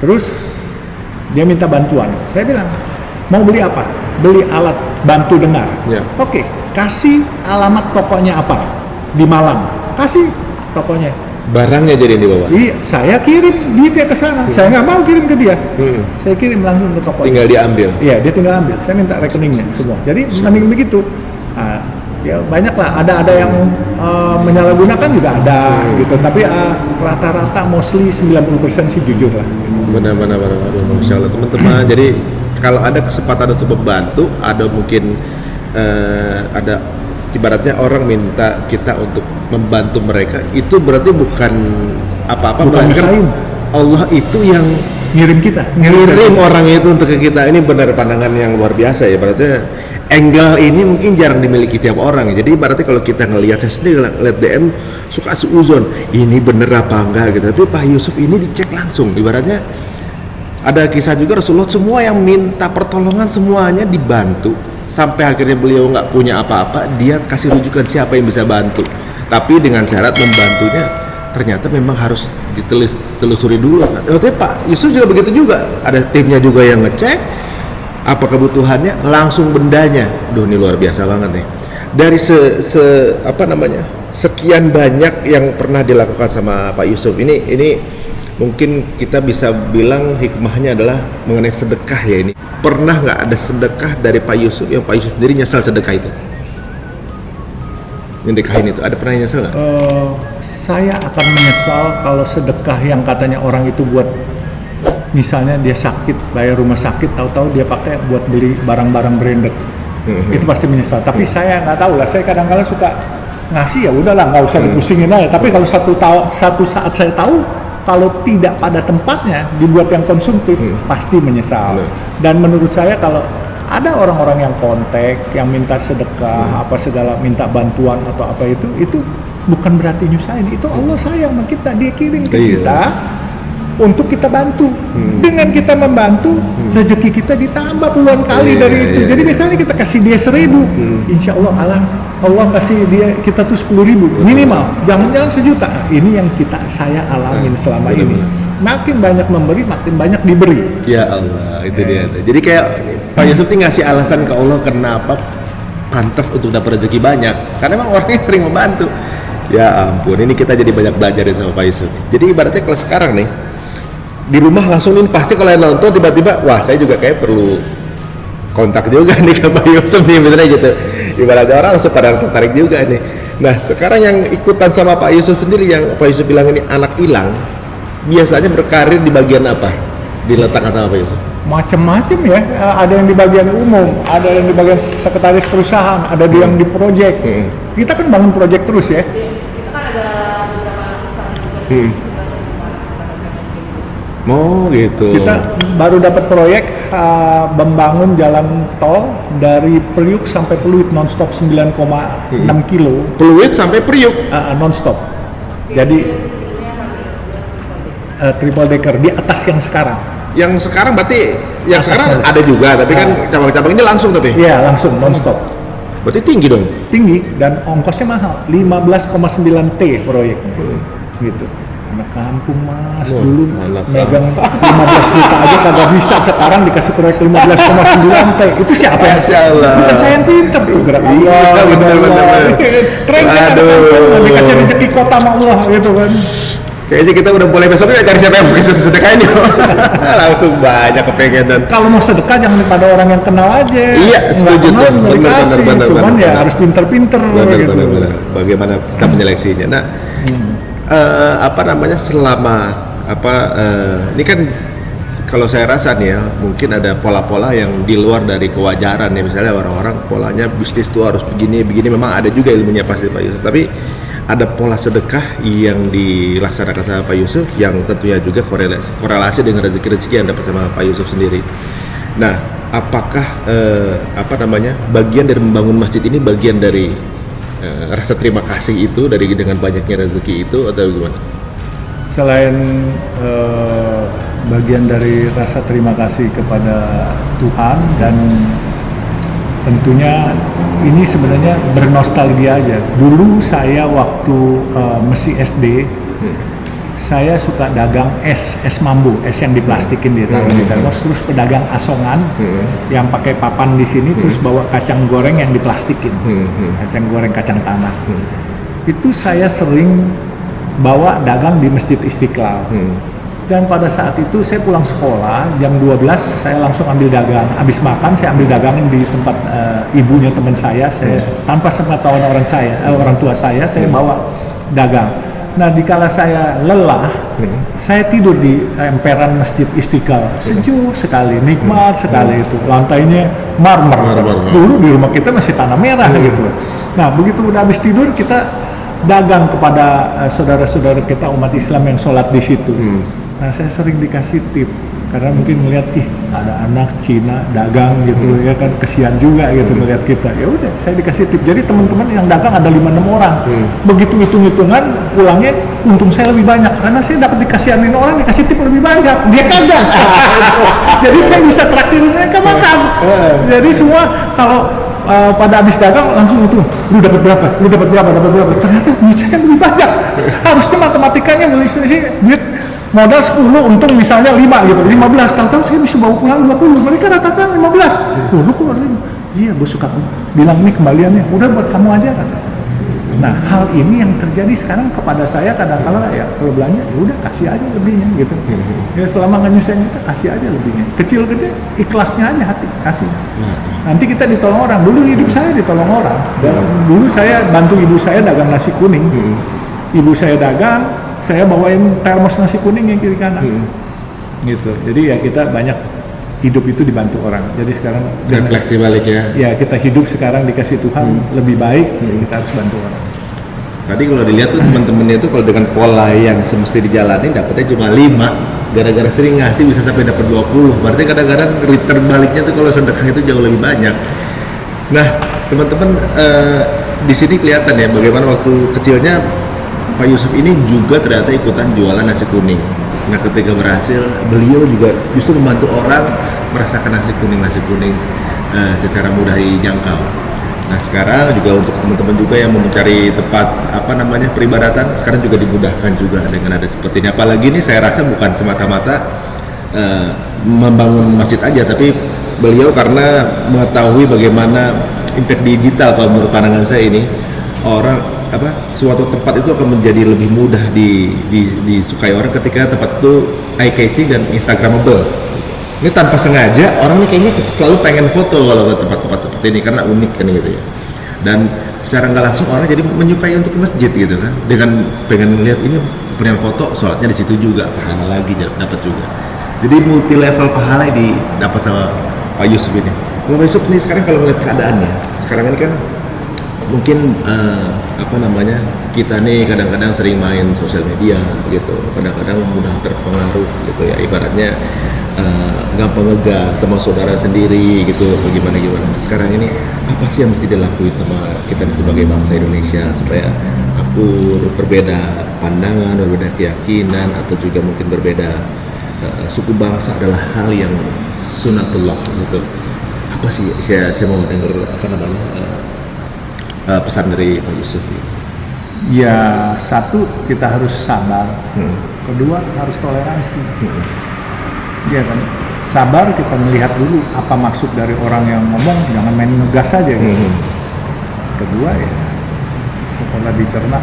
Speaker 1: Terus dia minta bantuan. Saya bilang, mau beli apa? Beli alat bantu dengar. Oke, kasih alamat tokonya apa di Malang. Kasih tokonya.
Speaker 2: Barangnya jadi yang dibawa.
Speaker 1: Iya, saya kirim dia ke sana. Saya nggak mau kirim ke dia. Saya kirim langsung ke tokonya.
Speaker 2: Tinggal diambil.
Speaker 1: Iya, dia tinggal ambil. Saya minta rekeningnya semua. Jadi mending begitu. Nah, ya banyak lah. Ada yang menyalahgunakan juga ada gitu. Tapi rata-rata mostly 90% sih jujur lah.
Speaker 2: Benar. Masya Allah teman-teman. Jadi kalau ada kesempatan untuk membantu, ada mungkin ada ibaratnya orang minta kita untuk membantu mereka, itu berarti bukan apa-apa, melainkan Allah itu yang
Speaker 1: ngirim kita,
Speaker 2: ngirim orang itu untuk ke kita. Ini benar pandangan yang luar biasa ya. Berarti angle ini mungkin jarang dimiliki tiap orang. Jadi berarti kalau kita ngelihat, saya sendiri ngeliat DM suka suuzon, ini bener apa enggak gitu. Tapi Pak Yusuf ini dicek langsung. Ibaratnya ada kisah juga Rasulullah, semua yang minta pertolongan semuanya dibantu. Sampai akhirnya beliau nggak punya apa-apa, dia kasih rujukan siapa yang bisa bantu. Tapi dengan syarat membantunya ternyata memang harus ditelusuri dulu. Tapi Pak Yusuf juga begitu juga. Ada timnya juga yang ngecek apa kebutuhannya, langsung bendanya. Duh, ini luar biasa banget nih. Dari sekian banyak yang pernah dilakukan sama Pak Yusuf ini mungkin kita bisa bilang hikmahnya adalah mengenai sedekah ya ini. Pernah nggak ada sedekah dari Pak Yusuf yang Pak Yusuf sendiri nyesal sedekah itu? Sedekahin itu, ada pernah nyesal nggak?
Speaker 1: Saya akan menyesal kalau sedekah yang katanya orang itu buat, misalnya dia sakit, bayar rumah sakit, tahu-tahu dia pakai buat beli barang-barang branded. Itu pasti menyesal. Tapi saya nggak tahu lah, saya kadang-kadang suka ngasih, ya udahlah nggak usah dipusingin aja. Tapi kalau satu saat saya tahu kalau tidak pada tempatnya dibuat yang konsumtif, pasti menyesal. Dan menurut saya kalau ada orang-orang yang kontak, yang minta sedekah, apa segala, minta bantuan atau apa itu bukan berarti nyusahin. Itu Allah sayang sama kita, dia kirim ke kita untuk kita bantu. Dengan kita membantu, rezeki kita ditambah puluhan kali dari itu. Jadi misalnya kita kasih dia 1.000, insya Allah kasih dia kita tuh 10.000 minimal, jangan 1 juta. Ini yang saya alamin selama ini. Makin banyak memberi, makin banyak diberi.
Speaker 2: Ya Allah, itu dia. Jadi kayak Pak Yusuf ini ngasih alasan ke Allah kenapa pantas untuk dapat rezeki banyak, karena memang orangnya sering membantu. Ya ampun, ini kita jadi banyak belajar sama Pak Yusuf. Jadi ibaratnya kalau sekarang nih di rumah langsung ini pasti kalau yang nonton tiba-tiba, wah saya juga kayak perlu kontak juga nih ke Pak Yusuf nih, misalnya gitu. Ibaratnya orang langsung pada tertarik juga nih. Nah sekarang yang ikutan sama Pak Yusuf sendiri, yang Pak Yusuf bilang ini anak hilang, biasanya berkarir di bagian apa? Diletakkan sama Pak Yusuf?
Speaker 1: Macam-macam ya, ada yang di bagian umum, ada yang di bagian sekretaris perusahaan, ada yang di proyek. Kita kan bangun proyek terus ya.
Speaker 3: Kita kan ada beberapa
Speaker 2: Oh gitu.
Speaker 1: Kita baru dapat proyek membangun jalan tol dari Priuk sampai Pluit nonstop 9,6 kilo.
Speaker 2: Pluit sampai Priuk
Speaker 1: nonstop. Jadi triple decker di atas yang sekarang.
Speaker 2: Yang sekarang berarti yang
Speaker 1: Atas
Speaker 2: sekarang
Speaker 1: atas.
Speaker 2: ada juga, tapi kan cabang-cabang ini langsung tapi.
Speaker 1: Iya langsung nonstop.
Speaker 2: Berarti tinggi dong.
Speaker 1: Tinggi dan ongkosnya mahal. 15,9 T proyeknya. Gitu. anak kampung mas,
Speaker 2: Wah,
Speaker 1: dulu
Speaker 2: anak
Speaker 1: megang 15 juta aja kagak bisa, sekarang dikasih proyek 15,9 T. Itu siapa yang?
Speaker 2: Masya Allah.
Speaker 1: Bukan saya yang pinter tuh, gerak
Speaker 2: Iya,
Speaker 1: Allah,
Speaker 2: benar.
Speaker 1: keren kan anak kampung, dikasih rezeki kota sama Allah gitu kan.
Speaker 2: Kayaknya kita udah mulai besok ya cari siapa yang pakai sedekahin yuk. Langsung banyak kepengenan.
Speaker 1: Kalau mau sedekah jangan pada orang yang kenal aja.
Speaker 2: Iya, setuju tuh. Benar.
Speaker 1: Cuman ya harus pinter-pinter gitu.
Speaker 2: Benar. Bagaimana kita menyeleksinya. Nah, apa namanya selama ini kan kalau saya rasa nih ya mungkin ada pola-pola yang di luar dari kewajaran ya, misalnya orang-orang polanya bisnis tuh harus begini memang ada juga ilmunya pasti Pak Yusuf, tapi ada pola sedekah yang dilaksanakan sama Pak Yusuf yang tentunya juga korelasi dengan rezeki-rezeki yang dapat sama Pak Yusuf sendiri. Nah, apakah bagian dari membangun masjid ini bagian dari rasa terima kasih itu dengan banyaknya rezeki itu atau gimana?
Speaker 1: Selain bagian dari rasa terima kasih kepada Tuhan dan tentunya ini sebenarnya bernostalgia aja. Dulu saya waktu masih SD, saya suka dagang es mambu, es yang diplastikin ditaruh di termos, terus pedagang asongan yang pakai papan di sini, terus bawa kacang goreng yang diplastikin, kacang goreng kacang tanah. Itu saya sering bawa dagang di Masjid Istiqlal. Dan pada saat itu saya pulang sekolah jam 12 saya langsung ambil dagang. Habis makan saya ambil dagang di tempat ibunya teman saya tanpa sepengetahuan orang tua saya bawa dagang. Nah, dikala saya lelah, saya tidur di emperan Masjid Istiqlal. Sejuk sekali, nikmat sekali itu. Lantainya marmer. Dulu di rumah kita masih tanah merah gitu. Nah, begitu udah habis tidur kita dagang kepada saudara-saudara kita umat Islam yang sholat di situ. Nah, saya sering dikasih tip karena mungkin melihat ada anak Cina dagang gitu ya kan, kesian juga gitu melihat kita. Ya udah, saya dikasih tip. Jadi teman-teman yang dagang ada 5-6 orang. Begitu hitung-hitungan pulangnya untung saya lebih banyak karena saya dapat dikasihanin orang, dikasih tip lebih banyak. Dia kagak. Jadi saya bisa traktir mereka makan. Jadi semua kalau pada habis dagang langsung itu, lu dapat berapa? Ternyata duit saya lebih banyak. Harusnya matematikanya duit modal 10, untung misalnya 5 gitu, 15, tahu-tahu saya bisa bawa pulang 20, mereka rata-rata 15. Lu kok 5? Iya, bos suka bilang ini kembaliannya, udah buat kamu aja kata. Nah, hal ini yang terjadi sekarang kepada saya kadang-kala ya kalau belanja ya udah kasih aja lebihnya gitu. Ya selama nggak nyusahin kita kasih aja lebihnya. Kecil gede ikhlasnya aja hati kasih. Nanti kita ditolong orang. Dulu hidup saya ditolong orang. Dan dulu saya bantu ibu saya dagang nasi kuning. Ibu saya dagang, saya bawain termos nasi kuning yang kiri kanan. Gitu. Jadi ya kita banyak hidup itu dibantu orang. Jadi sekarang
Speaker 2: refleksi balik ya.
Speaker 1: Ya kita hidup sekarang dikasih Tuhan lebih baik, kita harus bantu orang.
Speaker 2: Tadi kalau dilihat tuh teman-temannya itu kalau dengan pola yang semesti dijalani dapatnya cuma 5, gara-gara sering ngasih bisa sampai dapat 20. Berarti kadang-kadang return baliknya tuh kalau sedekah itu jauh lebih banyak. Nah, teman-teman di sini kelihatan ya bagaimana waktu kecilnya Pak Yusuf ini juga ternyata ikutan jualan nasi kuning. Nah, ketika berhasil, beliau juga justru membantu orang merasakan nasi kuning secara mudah dijangkau. Nah, sekarang juga untuk teman-teman juga yang mau mencari tempat peribadatan, sekarang juga dimudahkan juga dengan ada seperti ini. Apalagi ini saya rasa bukan semata-mata membangun masjid aja, tapi beliau karena mengetahui bagaimana impact digital kalau menurut pandangan saya ini suatu tempat itu akan menjadi lebih mudah disukai orang ketika tempat itu eye catching dan instagramable. Ini tanpa sengaja orang ini kayaknya selalu pengen foto kalau ke tempat-tempat seperti ini karena unik kan gitu ya. Dan secara nggak langsung orang jadi menyukai untuk ke masjid gitu kan. Dengan pengen melihat ini pengen foto, sholatnya di situ juga, pahala lagi dapat juga. Jadi multi level pahala didapat sama Pak Yusuf ini. Kalau Pak Yusuf ini sekarang kalau melihat keadaannya, sekarang ini kan mungkin kita nih kadang-kadang sering main sosial media gitu, kadang-kadang mudah terpengaruh gitu ya, ibaratnya gampang ngegas sama saudara sendiri gitu, gimana. Sekarang ini apa sih yang mesti dilakuin sama kita sebagai bangsa Indonesia supaya akur, berbeda pandangan, berbeda keyakinan, atau juga mungkin berbeda suku bangsa adalah hal yang sunatullah gitu. Apa sih saya mau dengar pesan dari Pak Yusuf ini?
Speaker 1: Ya, satu kita harus sabar, kedua harus toleransi. Ya kan, sabar kita melihat dulu apa maksud dari orang yang ngomong, jangan main ngegas saja. Gitu. Kedua ya, setelah dicerna,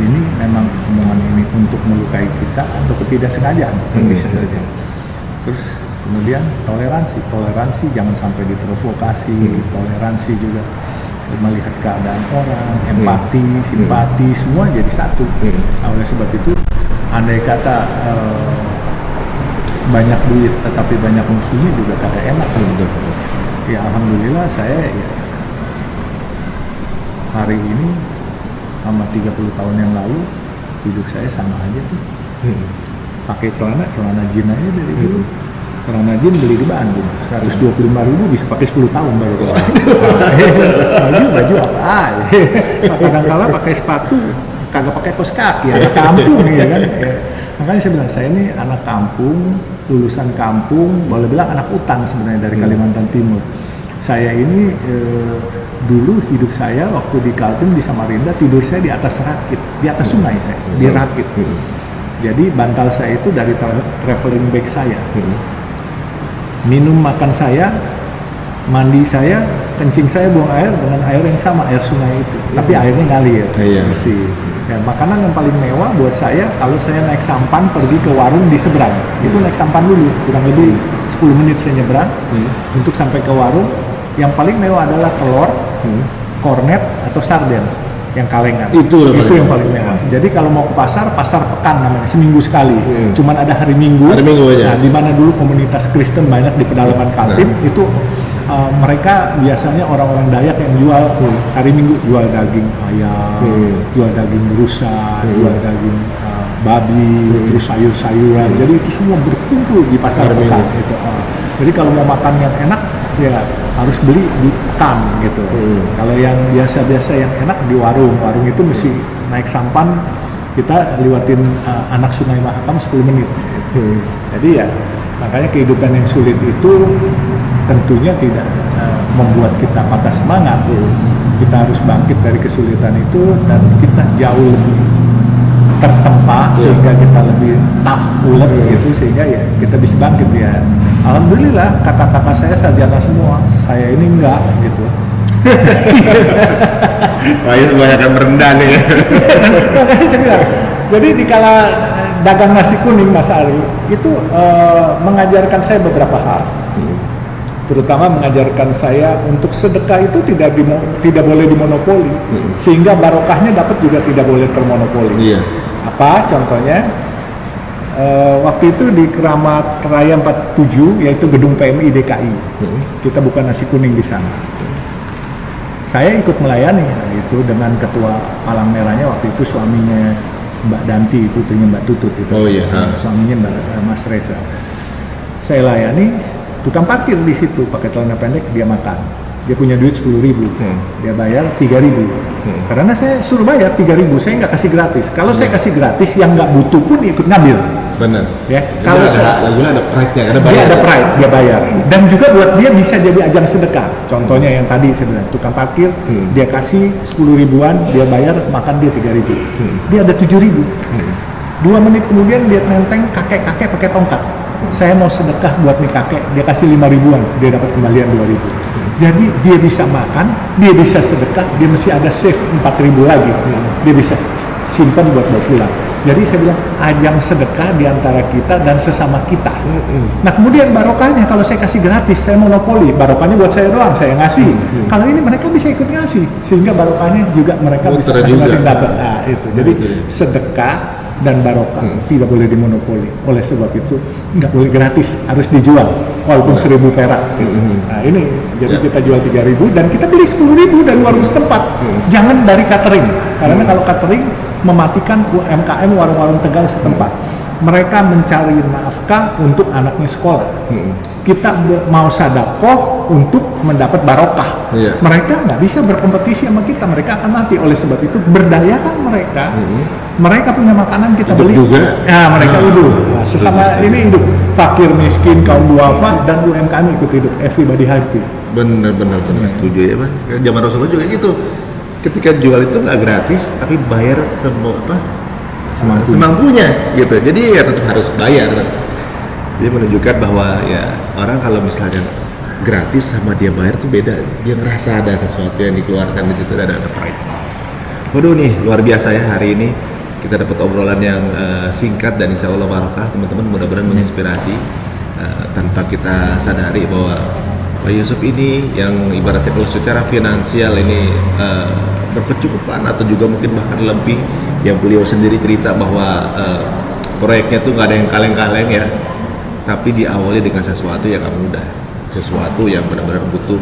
Speaker 1: ini memang omongan ini untuk melukai kita atau ketidaksengajaan, bisa saja. Terus kemudian toleransi jangan sampai diprovokasi, toleransi juga melihat keadaan orang, empati, simpati, semua jadi satu. Nah, oleh sebab itu, andai kata banyak duit tetapi banyak musuhnya juga kagak enak. Ya alhamdulillah saya ya hari ini sama 30 tahun yang lalu hidup saya sama aja tuh. Pakai celana jin aja dari dulu. Celana jin beli di Bandung 125.000 bisa pakai 10 tahun baru keluar. baju apa? Kadang-kala pakai sepatu kagak pakai kaos kaki, anak kampung ya kan. Makanya saya bilang saya ini anak kampung, lulusan kampung, boleh bilang anak hutan sebenarnya dari Kalimantan Timur. Saya ini dulu hidup saya waktu di Kaltim di Samarinda, tidur saya di atas rakit, di atas sungai saya, di rakit. Jadi bantal saya itu dari traveling bag saya. Minum makan saya, mandi saya, kencing saya, buang air dengan air yang sama, air sungai itu. Tapi airnya ngalir, bersih. Ya, makanan yang paling mewah buat saya kalau saya naik sampan pergi ke warung di seberang. Itu naik sampan dulu, kurang lebih 10 menit saya nyebrang untuk sampai ke warung. Yang paling mewah adalah telur, kornet atau sarden yang kalengan. Itu yang paling mewah. Jadi kalau mau ke pasar pekan namanya, seminggu sekali. Cuman ada hari Minggu aja. Nah, di mana dulu komunitas Kristen banyak di pedalaman Kaltim, itu mereka biasanya orang-orang Dayak yang jual hari Minggu, jual daging ayam, jual daging rusa, jual daging babi, terus sayur-sayuran. Jadi itu semua berkumpul di pasar pekan gitu. Jadi kalau mau makan yang enak ya harus beli di pekan gitu. Kalau yang biasa-biasa yang enak di warung itu mesti naik sampan, kita lewatin anak Sungai Mahakam 10 menit gitu. Jadi ya makanya kehidupan yang sulit itu tentunya tidak membuat kita patah semangat. Kita harus bangkit dari kesulitan itu dan kita jauh lebih tertempa sehingga kita lebih tough, ulet gitu, sehingga ya kita bisa bangkit ya. Alhamdulillah kakak-kakak saya sarjana semua, saya ini enggak gitu.
Speaker 2: Wah, itu banyak yang merendah nih.
Speaker 1: Makanya saya bilang, jadi dikala dagang nasi kuning Mas Ari itu mengajarkan saya beberapa hal. Terutama mengajarkan saya untuk sedekah itu tidak boleh dimonopoli, sehingga barokahnya dapat juga tidak boleh termonopoli. Apa contohnya? Waktu itu di Keramat Raya 47, yaitu gedung PMI DKI, kita buka nasi kuning di sana. Saya ikut melayani itu dengan ketua Palang Merahnya waktu itu, suaminya Mbak Danti, putrinya Mbak Tutut itu. Suaminya Mas Reza. Saya layani tukang parkir di situ, pakai celana pendek, dia makan. Dia punya duit 10.000, dia bayar 3.000. Karena saya suruh bayar 3.000, saya nggak kasih gratis. Kalau saya kasih gratis, yang nggak butuh pun ikut ngambil.
Speaker 2: Benar.
Speaker 1: Ya. Kalau
Speaker 2: ada pride-nya,
Speaker 1: dia ada pride, dia bayar. Dan juga buat dia bisa jadi ajang sedekah. Contohnya yang tadi saya bilang, tukang parkir, dia kasih 10 ribuan, dia bayar, makan dia 3.000. Dia ada 7.000. 2 menit kemudian dia nenteng kakek-kakek pakai tongkat. Saya mau sedekah buat nih kakek, dia kasih 5 ribuan, dia dapat kembalian 2.000. Jadi dia bisa makan, dia bisa sedekah, dia masih ada save 4.000 lagi, dia bisa simpan buat bawa pulang. Jadi saya bilang ajang sedekah di antara kita dan sesama kita. Nah kemudian barokahnya kalau saya kasih gratis, saya monopoli, barokahnya buat saya doang, saya ngasih. Kalau ini mereka bisa ikut ngasih, sehingga barokahnya juga mereka bisa masing-masing dapat. Nah itu, jadi sedekah dan barokah tidak boleh dimonopoli. Oleh sebab itu nggak boleh gratis, harus dijual walaupun 1.000 perak. Nah ini jadi kita jual 3.000 dan kita beli 10.000 dari warung setempat. Jangan dari catering, karena kalau catering mematikan UMKM warung-warung Tegal setempat. Mereka mencari nafkah untuk anaknya sekolah. Kita mau sedekah untuk mendapat barokah. Mereka nggak bisa berkompetisi sama kita, mereka akan mati. Oleh sebab itu berdayakan mereka. Mereka punya makanan kita beli. Ya, mereka hidup. Nah, sesama ini hidup. Fakir, miskin, kaum duafa dan UMKM ikut hidup. Everybody happy.
Speaker 2: Benar. Setuju ya, Pak. Zaman Rasulullah juga gitu. ketika jual itu nggak gratis, tapi bayar semampunya gitu. Jadi ya tetap harus bayar. Dia menunjukkan bahwa ya orang kalau misalnya gratis sama dia bayar tuh beda. Dia ngerasa ada sesuatu yang dikeluarkan di situ, ada pride. Waduh nih luar biasa ya hari ini kita dapat obrolan yang singkat dan insya Allah barokah, teman-teman, mudah-mudahan menginspirasi tanpa kita sadari bahwa Pak Yusuf ini yang ibaratnya kalau secara finansial ini berkecukupan atau juga mungkin bahkan lebih, yang beliau sendiri cerita bahwa proyeknya tuh nggak ada yang kaleng-kaleng ya, tapi diawali dengan sesuatu yang nggak mudah, sesuatu yang benar-benar butuh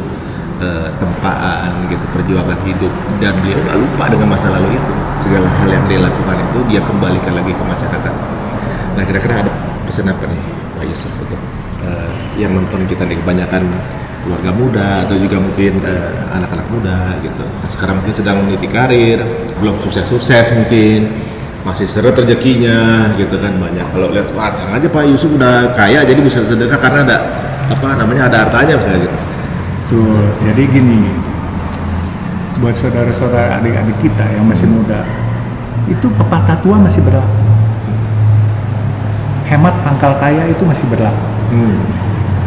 Speaker 2: tempaan gitu, perjuangan hidup, dan beliau nggak lupa dengan masa lalu itu. Segala hal yang dia lakukan itu dia kembalikan lagi ke masyarakat. Nah, kira-kira ada pesan apa nih Pak Yusuf untuk yang nonton kita nih, kebanyakan keluarga muda atau juga mungkin anak-anak muda gitu. Nah, sekarang mungkin sedang meniti karir, belum sukses-sukses mungkin, masih seret rezekinya gitu kan, banyak. Kalau lihat, wah jangan aja Pak Yusuf udah kaya jadi bisa sedekah karena ada ada hartanya misalnya gitu.
Speaker 1: Tuh, jadi gini, buat saudara-saudara adik-adik kita yang masih muda, itu pepatah tua masih berlaku. Hemat pangkal kaya itu masih berlaku.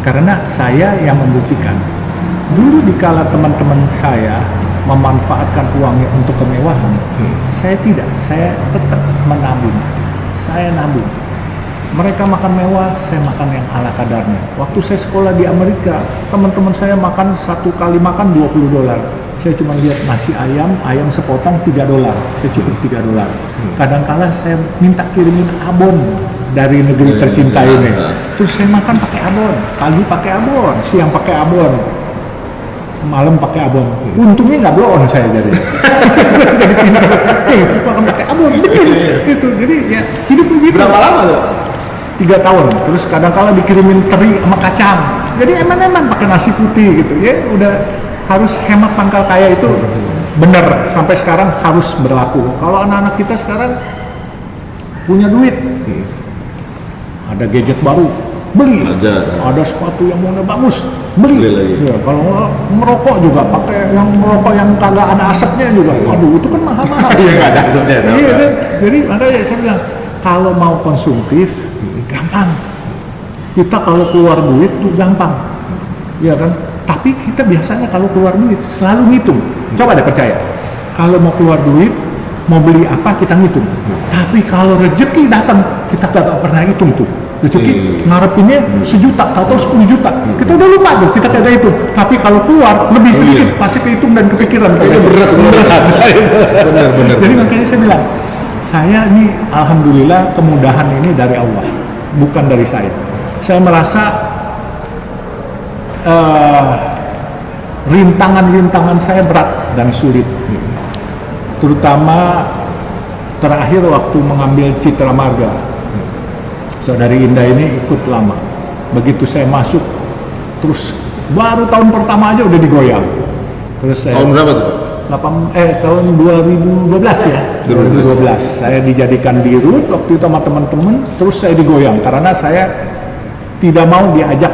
Speaker 1: Karena saya yang membuktikan. Dulu dikala teman-teman saya memanfaatkan uangnya untuk kemewahan, saya tidak, saya tetap menabung. Saya nabung. Mereka makan mewah, saya makan yang ala kadarnya. Waktu saya sekolah di Amerika, teman-teman saya makan satu kali makan $20. Saya cuma lihat nasi ayam sepotong $3. Saya cukup $3. Kadang-kala saya minta kirimin abon dari negeri tercinta ini. Terus saya makan pakai abon, pagi pakai abon, siang pakai abon, malam pakai abon. Untungnya nggak blow on saya jadi. Jadi pintar. Makan pakai abon. Gitu. Jadi ya hidup begitu.
Speaker 2: Berapa lama tuh?
Speaker 1: 3 tahun. Terus kadang-kala dikirimin teri sama kacang. Jadi eman-eman pakai nasi putih gitu. Ya udah harus hemat pangkal kaya itu benar, sampai sekarang harus berlaku. Kalau anak-anak kita sekarang punya duit, ada gadget baru, beli. Ada sepatu yang warna bagus, beli lagi. Ya, kalau ngerokok juga pakai yang ngerokok yang kagak ada asapnya juga. Waduh, itu kan mahal-mahal.
Speaker 2: Iya, nggak ada asapnya.
Speaker 1: Iya kan? Jadi makanya saya bilang kalau mau konsumtif gampang. Kita kalau keluar duit tuh gampang, ya kan? Tapi kita biasanya kalau keluar duit selalu ngitung. Coba deh percaya. Kalau mau keluar duit, mau beli apa kita ngitung. Tapi kalau rezeki datang, kita gak pernah hitung tuh. Rezeki ngarepinnya 1 juta, tahu-tahu 10 juta. Kita udah lupa tuh, kita kagak hitung. Tapi kalau keluar lebih sedikit, pasti kehitung dan kepikiran.
Speaker 2: Itu berat. Benar.
Speaker 1: Jadi makanya saya bilang, saya ini alhamdulillah kemudahan ini dari Allah, bukan dari saya. Saya merasa rintangan-rintangan saya berat dan sulit, terutama terakhir waktu mengambil Citra Marga. Saudari Indah ini ikut lama. Begitu saya masuk, terus baru tahun pertama aja udah digoyang. Terus saya
Speaker 2: Tahun berapa tuh?
Speaker 1: Tahun 2012 ya. 2012 saya dijadikan dirut waktu itu sama teman-teman, terus saya digoyang karena saya tidak mau diajak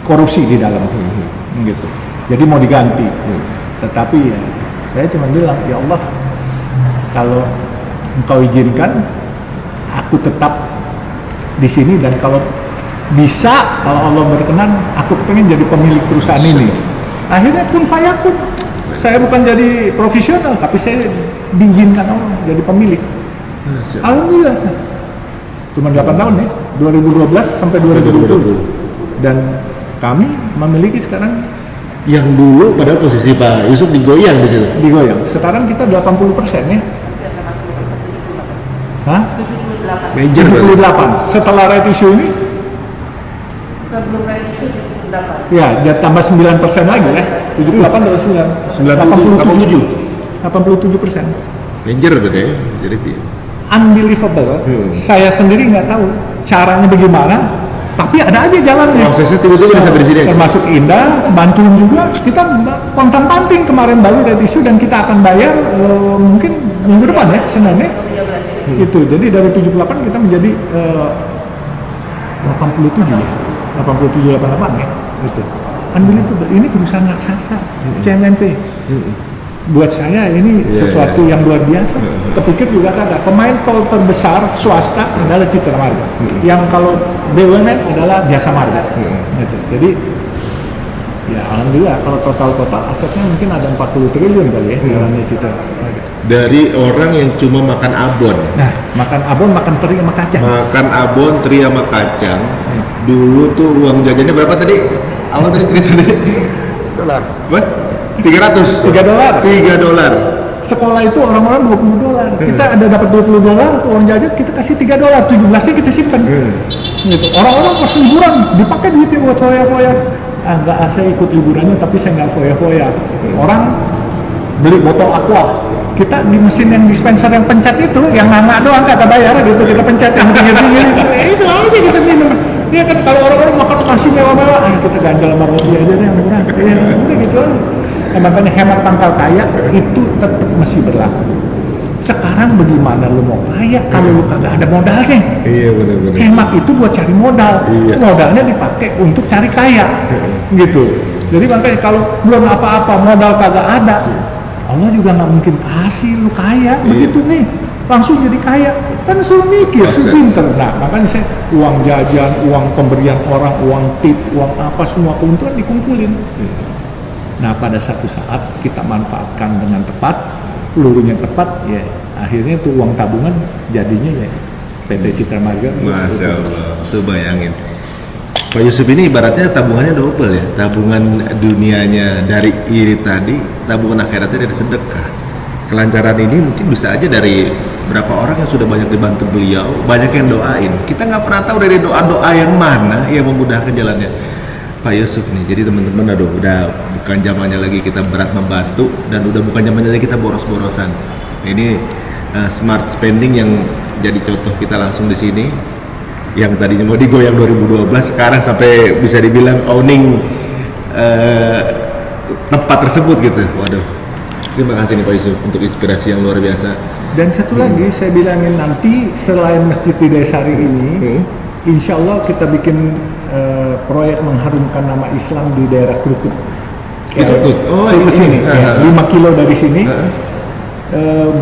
Speaker 1: korupsi di dalam, gitu. Jadi mau diganti. Tetapi ya, saya cuma bilang, ya Allah, kalau Engkau izinkan, aku tetap di sini, dan kalau bisa, kalau Allah berkenan, aku pengen jadi pemilik perusahaan ini. Akhirnya pun fayakun. Saya bukan jadi profesional, tapi saya diizinkan Allah jadi pemilik. Alhamdulillah. Cuma 8 tahun ya, 2012 sampai 2020. Dan kami memiliki sekarang
Speaker 2: Yang dulu pada posisi Pak Yusuf digoyang di situ.
Speaker 1: digoyang. Sekarang kita 80% ya. Hah?
Speaker 3: 78.
Speaker 2: Major
Speaker 1: 78. Setelah right issue ini,
Speaker 3: Sebelum right issue 78.
Speaker 1: ya dia tambah 9% lagi ya. 78 tambah 9. 87%.
Speaker 2: Major berarti ya. Jadi
Speaker 1: Unbelievable. Saya sendiri nggak tahu caranya bagaimana, tapi ada aja jalannya.
Speaker 2: prosesnya tiba-tiba bisa dari sini.
Speaker 1: Termasuk Indah, bantuin juga. Kita kontan panting kemarin baru dari isu, dan kita akan bayar mungkin minggu depan ya, Senin ya.
Speaker 3: 13 ini.
Speaker 1: Itu, jadi dari 78 kita menjadi 87 ya. 87-88 ya. Itu. Unbelievable. Ini perusahaan raksasa, CMMP. buat saya ini
Speaker 2: Iya,
Speaker 1: sesuatu yang luar biasa. Kepikir juga kagak. Pemain tol terbesar swasta adalah Citra Marga. Yang kalau BUMN adalah Jasa Marga. Gitu. Jadi ya alhamdulillah kalau total asetnya mungkin ada 40 triliun kali ya dalamnya Citra Marga.
Speaker 2: Dari orang yang cuma makan abon.
Speaker 1: Nah, makan abon, makan teri sama kacang.
Speaker 2: Makan abon, teri sama kacang. Dulu tuh uang jajannya berapa tadi? Awal tadi cerita tadi.
Speaker 4: Dolar.
Speaker 2: What? 300? $3.
Speaker 1: Sekolah itu orang-orang $20. Kita ada dapat $20, uang jajan kita kasih $3, 17-nya kita simpan. Gitu. Orang-orang pas liburan dipakai duitnya buat foya-foya. Enggak, saya ikut liburannya tapi saya nggak foya-foya. Orang beli botol aqua, kita di mesin yang dispenser yang pencet itu, yang nganga doang kata bayar gitu, kita pencet yang dingin-dingin. Itu aja kita minum. Dia kan kalau orang-orang makan nasi mewah-mewah, kita ganjal sama roti aja deh yang murah. Ya udah gitu aja. Nah, makanya hemat pangkal kaya itu tetap masih berlaku. Sekarang bagaimana lu mau kaya kalau lu kagak ada modalnya?
Speaker 2: Iya benar-benar.
Speaker 1: Hemat itu buat cari modal.
Speaker 2: Iya.
Speaker 1: Modalnya dipakai untuk cari kaya. Gitu. Jadi makanya kalau belum apa-apa modal kagak ada, Allah juga nggak mungkin kasih lu kaya. Begitu nih, langsung jadi kaya. Kan suruh mikir, suruh pinter. Nah, makanya saya uang jajan, uang pemberian orang, uang tip, uang apa, semua keuntungan dikumpulin. Nah, pada satu saat kita manfaatkan dengan tepat, pelurunya tepat, ya akhirnya tuh uang tabungan jadinya ya PT Citra Marga.
Speaker 2: Masya Allah, tuh bayangin. Pak Yusuf ini ibaratnya tabungannya double ya, tabungan dunianya dari iri tadi, tabungan akhiratnya dari sedekah. Kelancaran ini mungkin bisa aja dari berapa orang yang sudah banyak dibantu beliau, banyak yang doain. Kita nggak pernah tahu dari doa-doa yang mana yang memudahkan jalannya Pak Yusuf nih. Jadi teman-teman, aduh, udah bukan zamannya lagi kita berat membantu dan udah bukan zamannya lagi kita boros-borosan. Ini smart spending yang jadi contoh kita langsung di sini. Yang tadinya mau digoyang 2012 sekarang sampai bisa dibilang owning tempat tersebut gitu. Waduh, terima kasih nih Pak Yusuf untuk inspirasi yang luar biasa.
Speaker 1: Dan satu lagi saya bilangin, nanti selain Masjid di Desari ini, insya Allah kita bikin proyek mengharumkan nama Islam di daerah Krukut.
Speaker 2: Krukut? Oh,
Speaker 1: Krukut sini, ya, 5 kilo dari sini.
Speaker 2: Uh-huh.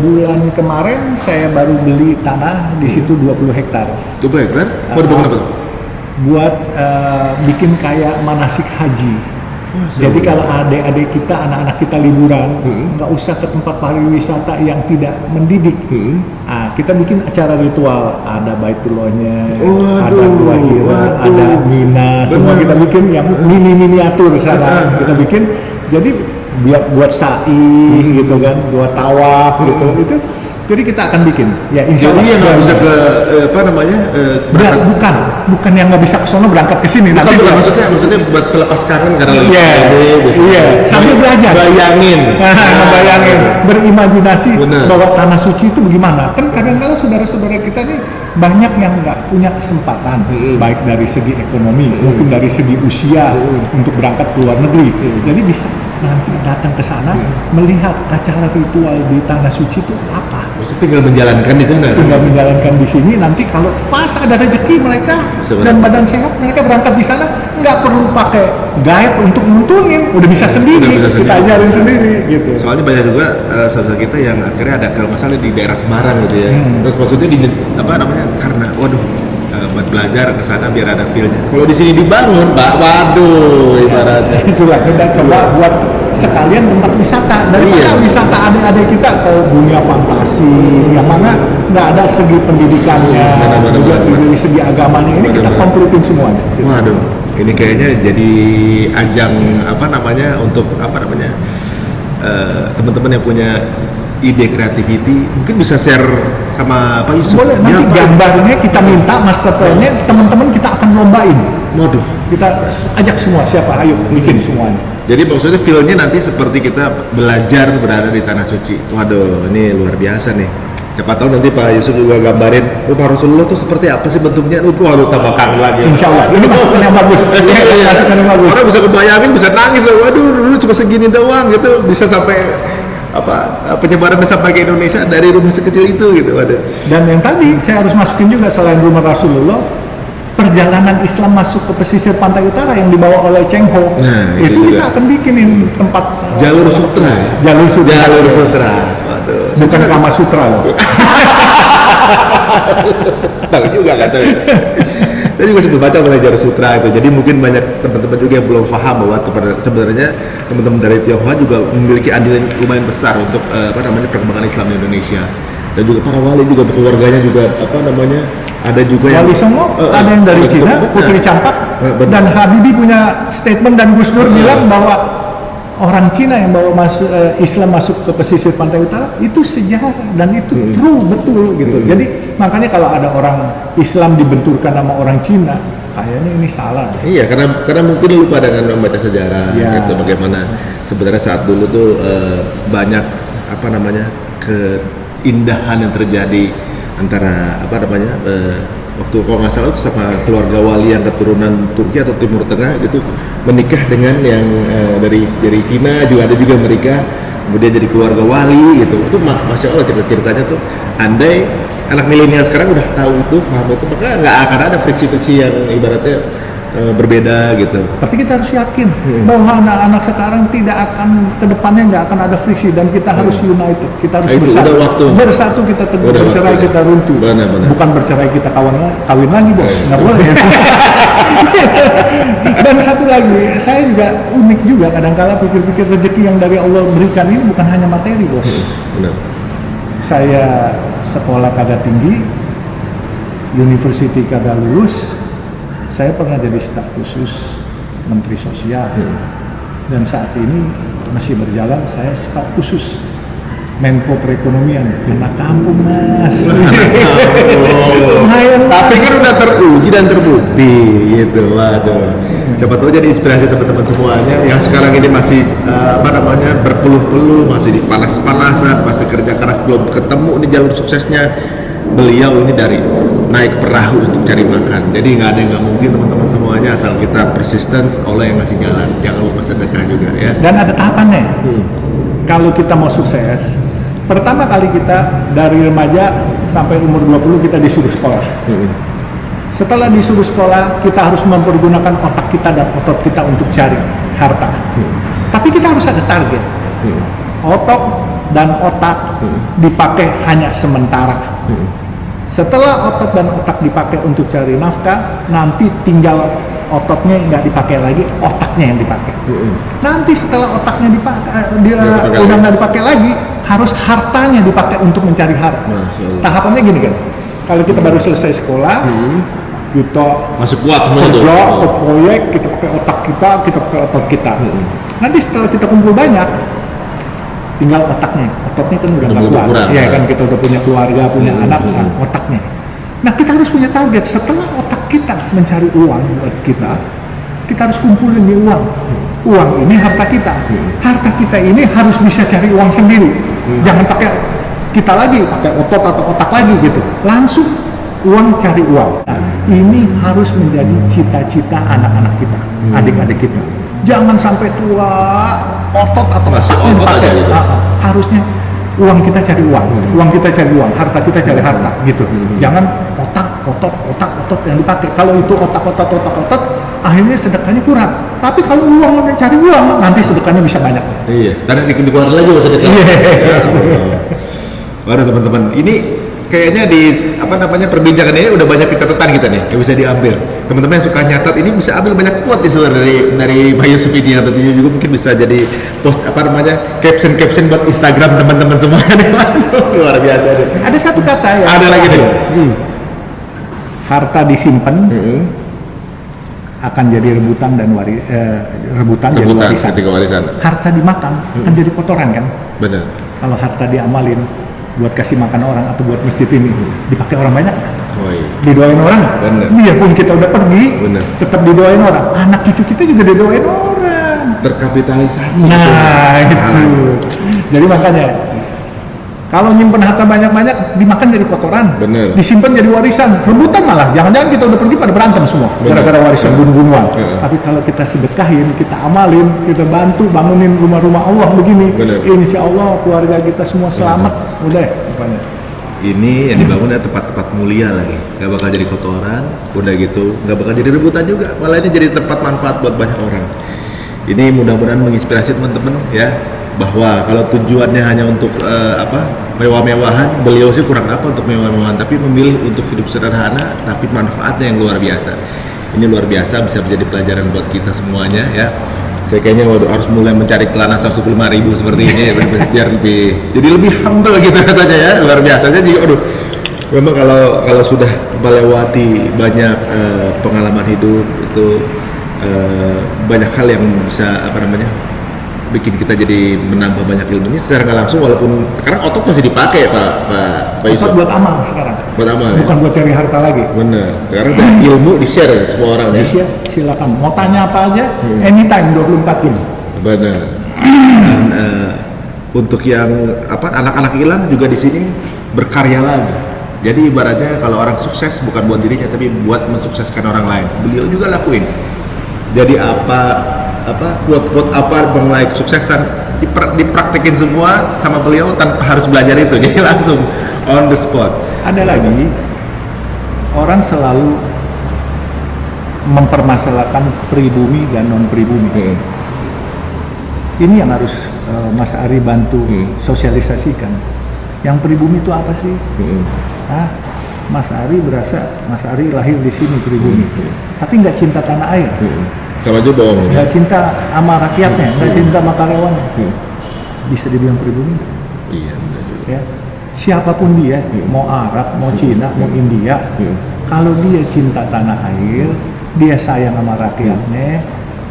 Speaker 1: Bulan kemarin saya baru beli tanah di situ 20 hektar.
Speaker 2: Itu baik kan? Mau dibangun apa tuh?
Speaker 1: Buat bikin kayak manasik haji. Jadi kalau adik-adik kita, anak-anak kita liburan, nggak usah ke tempat pariwisata yang tidak mendidik. Nah, kita bikin acara ritual, ada Baitullahnya, ada Gua Hira, ada Mina, semua kita bikin yang miniatur sana. Kita bikin, jadi buat sa'i gitu kan, buat tawaf gitu, itu. Jadi kita akan bikin, ya insya Allah.
Speaker 2: Jadi yang nggak bisa ke
Speaker 1: bukan yang nggak bisa ke sono berangkat ke sini.
Speaker 2: Bukan, maksudnya buat pelepas kangen karena lagi
Speaker 1: sambil belajar.
Speaker 2: Bayangin,
Speaker 1: berimajinasi
Speaker 2: bener.
Speaker 1: bahwa tanah suci itu bagaimana. Kan kadang-kadang saudara-saudara kita nih banyak yang nggak punya kesempatan, baik dari segi ekonomi maupun dari segi usia untuk berangkat ke luar negeri. Jadi bisa nanti datang ke sana melihat acara ritual di tanah suci itu apa.
Speaker 2: Maksudnya tinggal menjalankan di sana.
Speaker 1: Tinggal menjalankan di sini, nanti kalau pas ada rezeki mereka dan badan sehat, mereka berangkat di sana, nggak perlu pakai guide untuk nuntunin, udah bisa sendiri, kita ajarin sendiri gitu.
Speaker 2: Soalnya banyak juga saudara kita yang akhirnya ada kalau nggak salah di daerah Semarang gitu ya. Terus maksudnya di apa namanya, karena waduh buat belajar ke sana biar ada feel-nya. Kalau di sini dibangun, Pak, waduh ibaratnya.
Speaker 1: Itulah kita coba buat sekalian tempat wisata, daripada wisata adik-adik kita ke dunia fantasi yang mana nggak ada segi pendidikannya, juga dari segi agamanya, ini kita kompletin semuanya.
Speaker 2: Waduh, ini kayaknya jadi ajang untuk teman-teman yang punya ide creativity mungkin bisa share sama Pak Yusuf.
Speaker 1: Boleh, nanti gambarnya kita minta, master plan-nya teman-teman kita akan lombain.
Speaker 2: Waduh,
Speaker 1: kita ajak semua, siapa ayo bikin semuanya.
Speaker 2: Jadi maksudnya feel-nya nanti seperti kita belajar berada di tanah suci. Waduh, ini luar biasa nih. Siapa tahu nanti Pak Yusuf juga gambarin, Pak Rasulullah tuh seperti apa sih bentuknya? Waduh, tambah kangen lagi.
Speaker 1: Insya Allah, ini masukan yang bagus. Masukan yang bagus.
Speaker 2: Orang bisa kebayangin, bisa nangis. Waduh, dulu cuma segini doang gitu, bisa sampai penyebaran sampai ke Indonesia dari rumah sekecil itu gitu. Waduh.
Speaker 1: Dan yang tadi saya harus masukin juga, selain rumah Rasulullah, perjalanan Islam masuk ke pesisir pantai utara yang dibawa oleh Cheng Ho.
Speaker 2: Nah,
Speaker 1: itu
Speaker 2: itu
Speaker 1: kita
Speaker 2: juga.
Speaker 1: akan bikinin tempat
Speaker 2: Jalur sutra.
Speaker 1: jalur sutra.
Speaker 2: Jalur sutra. Waduh.
Speaker 1: Bukan Kama Sutra loh.
Speaker 2: Tahu juga kan tuh. Saya juga sempat baca mengenai jalur sutra itu. Jadi mungkin banyak teman-teman juga yang belum paham bahwa sebenarnya teman-teman dari Tionghoa juga memiliki andil yang lumayan besar untuk perkembangan Islam di Indonesia. Dan juga para wali juga keluarganya juga ada juga
Speaker 1: Wali Songo ada yang dari Cina, Putri Campak, dan Habibie punya statement dan Gus Dur bilang bahwa orang Cina yang bawa Islam masuk ke pesisir pantai utara itu sejarah dan itu true betul gitu. Jadi makanya kalau ada orang Islam dibenturkan sama orang Cina, kayaknya ini salah.
Speaker 2: Iya, karena mungkin lupa dengan membaca sejarah
Speaker 1: Ya.
Speaker 2: gitu, bagaimana sebenarnya saat dulu tuh banyak keindahan yang terjadi antara waktu kalau nggak salah itu sama keluarga wali yang keturunan Turki atau Timur Tengah gitu menikah dengan yang dari Cina, juga ada juga mereka kemudian jadi keluarga wali gitu. Itu masya Allah ceritanya tuh, andai anak milenial sekarang udah tahu itu, paham itu, maka nggak akan ada friksi-friksi yang ibaratnya berbeda gitu.
Speaker 1: Tapi kita harus yakin bahwa anak-anak sekarang tidak akan kedepannya nggak akan ada friksi dan kita harus united, kita harus
Speaker 2: Itu
Speaker 1: bersatu.
Speaker 2: udah waktu.
Speaker 1: Bersatu kita teguh,
Speaker 2: Udah
Speaker 1: bercerai
Speaker 2: waktunya.
Speaker 1: kita runtuh.
Speaker 2: Benar.
Speaker 1: Bukan bercerai kita kawin lagi bos, nggak boleh. Dan satu lagi, saya juga unik juga kadang-kala pikir-pikir rezeki yang dari Allah berikan ini bukan hanya materi bos.
Speaker 2: Benar.
Speaker 1: Saya sekolah kagak tinggi, university kagak lulus. Saya pernah jadi staf khusus Menteri Sosial dan saat ini masih berjalan saya staf khusus Menko Perekonomian. Anak kampung mas. Lumayan,
Speaker 2: Tapi
Speaker 1: Mas.
Speaker 2: kan udah teruji dan terbukti gitu. Waduh. Siapa tahu jadi inspirasi teman-teman semuanya yang sekarang ini masih berpeluh-peluh, masih dipanas-panasan, masih kerja keras belum ketemu ini jalur suksesnya. Beliau ini dari naik perahu untuk cari makan. Jadi nggak ada yang nggak mungkin teman-teman semuanya, asal kita persistence, Allah yang ngasih jalan. Jangan lupa sedekah juga ya.
Speaker 1: Dan ada tahapannya. Kalau kita mau sukses, pertama kali kita dari remaja sampai umur 20 kita disuruh sekolah. Setelah disuruh sekolah, kita harus mempergunakan otak kita dan otot kita untuk cari harta. Tapi kita harus ada target. Otot dan otak dipakai hanya sementara. Setelah otot dan otak dipakai untuk cari nafkah, nanti tinggal ototnya nggak dipakai lagi, otaknya yang dipakai. Nanti setelah otaknya udah nggak dipakai lagi, harus hartanya dipakai untuk mencari harta. Tahapannya gini kan, kalau kita baru selesai sekolah, kita
Speaker 2: Masih kuat semua tuh.
Speaker 1: kerja ke proyek, kita pakai otak kita pakai otot kita. Nanti setelah kita kumpul banyak, tinggal otaknya kan udah nggak kuat,
Speaker 2: berkurang.
Speaker 1: ya kan kita udah punya keluarga, punya anak, nah, otaknya. Nah kita harus punya target. Setelah otak kita mencari uang buat kita harus kumpulin nih uang. Uang ini harta kita. Harta kita ini harus bisa cari uang sendiri. Jangan pakai kita lagi, pakai otot atau otak lagi gitu. Langsung uang cari uang. Nah, ini harus menjadi cita-cita anak-anak kita, adik-adik kita. Jangan sampai tua otot atau
Speaker 2: Masih
Speaker 1: otaknya
Speaker 2: otot
Speaker 1: dipakai.
Speaker 2: aja gitu.
Speaker 1: Harusnya uang kita cari uang, uang kita cari uang, harta kita cari harta gitu. Jangan otot yang dipakai. Kalau itu otot, akhirnya sedekahnya kurang. Tapi kalau uang cari uang, nanti sedekahnya bisa banyak.
Speaker 2: Iya, karena dikeluarin lagi masa depan. Waduh teman-teman, ini kayaknya di perbincangan ini udah banyak catatan kita nih yang bisa diambil. Teman-teman yang suka nyatat ini bisa ambil banyak quote nih sebenarnya dari Pak Yusuf ini, atau juga mungkin bisa jadi post caption buat Instagram teman-teman semua nih. Luar biasa deh.
Speaker 1: Ada satu kata ya.
Speaker 2: Ada lagi nih.
Speaker 1: Harta disimpan akan jadi rebutan dan jadi warisan.
Speaker 2: Ketika warisan.
Speaker 1: Harta dimakan akan jadi kotoran kan.
Speaker 2: Benar.
Speaker 1: Kalau harta diamalin buat kasih makan orang atau buat masjid ini dipakai orang banyak,
Speaker 2: Oh iya.
Speaker 1: didoain orang nggak?
Speaker 2: Bener.
Speaker 1: Biarpun kita udah pergi,
Speaker 2: Bener.
Speaker 1: tetap didoain orang. Anak cucu kita juga didoain orang.
Speaker 2: Terkapitalisasi.
Speaker 1: Nah itu. Jadi makanya kalau nyimpen harta banyak-banyak dimakan jadi kotoran,
Speaker 2: Bener.
Speaker 1: disimpan jadi warisan, rebutan malah. Jangan-jangan kita udah pergi pada berantem semua
Speaker 2: Bener.
Speaker 1: gara-gara warisan bunuh-bunuhan.
Speaker 2: Iya.
Speaker 1: Tapi kalau kita sedekahin, kita amalin, kita bantu bangunin rumah-rumah Allah begini,
Speaker 2: Bener.
Speaker 1: insya Allah keluarga kita semua selamat. Udah, pokoknya.
Speaker 2: ini yang dibangun ya tempat-tempat mulia lagi, nggak bakal jadi kotoran, udah gitu nggak bakal jadi rebutan juga, malah ini jadi tempat manfaat buat banyak orang. Ini mudah-mudahan menginspirasi teman-teman ya, bahwa kalau tujuannya hanya untuk mewah-mewahan, beliau sih kurang apa untuk mewah-mewahan, tapi memilih untuk hidup sederhana tapi manfaatnya yang luar biasa. Ini luar biasa, bisa menjadi pelajaran buat kita semuanya ya. Saya kayaknya harus mulai mencari celana 125.000 seperti ini biar lebih, jadi lebih humble gitu rasanya ya, luar biasanya juga. Aduh, memang kalau sudah melewati banyak pengalaman hidup itu banyak hal yang bisa bikin kita jadi menambah banyak ilmu. Ini secara nggak langsung, walaupun sekarang otot masih dipakai Pak Yusuf.
Speaker 1: Otot buat amal sekarang.
Speaker 2: Buat amal.
Speaker 1: Bukan
Speaker 2: Ya?
Speaker 1: buat cari harta lagi.
Speaker 2: Bener. Sekarang ilmu di-share ya, semua orang ya.
Speaker 1: Di-share, silakan. Mau tanya apa aja, anytime 24 jam.
Speaker 2: Bener. Dan untuk yang anak-anak hilang juga di sini berkarya lagi. Jadi ibaratnya kalau orang sukses bukan buat dirinya tapi buat mensukseskan orang lain. Beliau juga lakuin. Jadi quote-quote mengenai kesuksesan dipraktekin semua sama beliau tanpa harus belajar itu, jadi langsung on the spot.
Speaker 1: Ada lagi, orang selalu mempermasalahkan pribumi dan non pribumi. Ini yang harus Mas Ari bantu sosialisasikan. Yang pribumi itu apa sih? Mas Ari berasa Mas Ari lahir di sini pribumi, tapi nggak cinta tanah air.
Speaker 2: Sama aja bohong.
Speaker 1: Nggak cinta sama rakyatnya, nggak cinta sama karyawannya. Bisa dibilang pribumi nggak?
Speaker 2: Iya, benar juga.
Speaker 1: Ya. Siapapun dia, mau Arab, mau Cina, mau India, kalau dia cinta tanah air, dia sayang sama rakyatnya,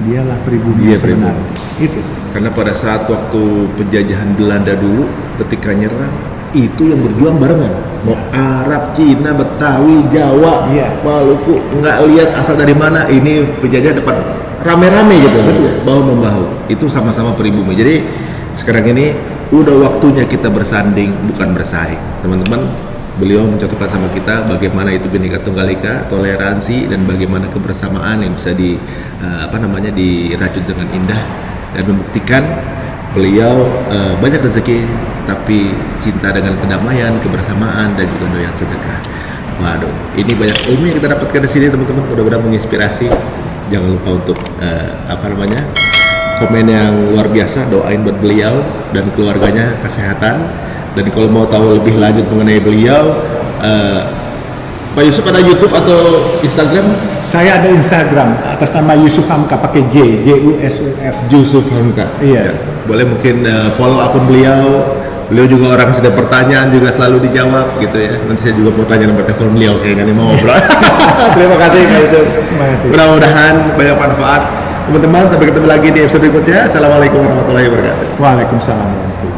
Speaker 1: dialah pribumi
Speaker 2: Dia
Speaker 1: sebenarnya. Itu.
Speaker 2: Karena pada saat waktu penjajahan Belanda dulu, ketika nyerang, itu yang berjuang barengan. Mau Arab, Cina, Betawi, Jawa, Maluku, nggak lihat asal dari mana, ini penjajah depan rame-rame gitu, bahu membahu. Itu sama-sama pribumi. Jadi sekarang ini udah waktunya kita bersanding, bukan bersaing. Teman-teman, beliau mencontohkan sama kita bagaimana itu Bhinneka Tunggal Ika, toleransi, dan bagaimana kebersamaan yang bisa dirajut dengan indah, dan membuktikan beliau banyak rezeki tapi cinta dengan kedamaian, kebersamaan, dan juga doyan sedekah. Waduh, ini banyak ilmu yang kita dapatkan di sini teman-teman, mudah-mudahan menginspirasi. Jangan lupa untuk komen yang luar biasa, doain buat beliau dan keluarganya kesehatan. Dan kalau mau tahu lebih lanjut mengenai beliau, Pak Yusuf ada YouTube atau Instagram?
Speaker 1: Saya ada Instagram atas nama Yusuf Hamka, pakai Jusuf.
Speaker 2: Yusuf Hamka.
Speaker 1: Iya.
Speaker 2: Ya, boleh mungkin follow akun beliau. Beliau juga orang setiap pertanyaan juga selalu dijawab gitu ya. Nanti saya juga mau tanya nomor telepon beliau kayaknya nih, mau ngobrol. Terima kasih Pak Yusuf. Mudah-mudahan banyak manfaat. Teman-teman, sampai ketemu lagi di episode berikutnya. Assalamualaikum warahmatullahi wabarakatuh.
Speaker 1: Waalaikumsalam warahmatullahi wabarakatuh.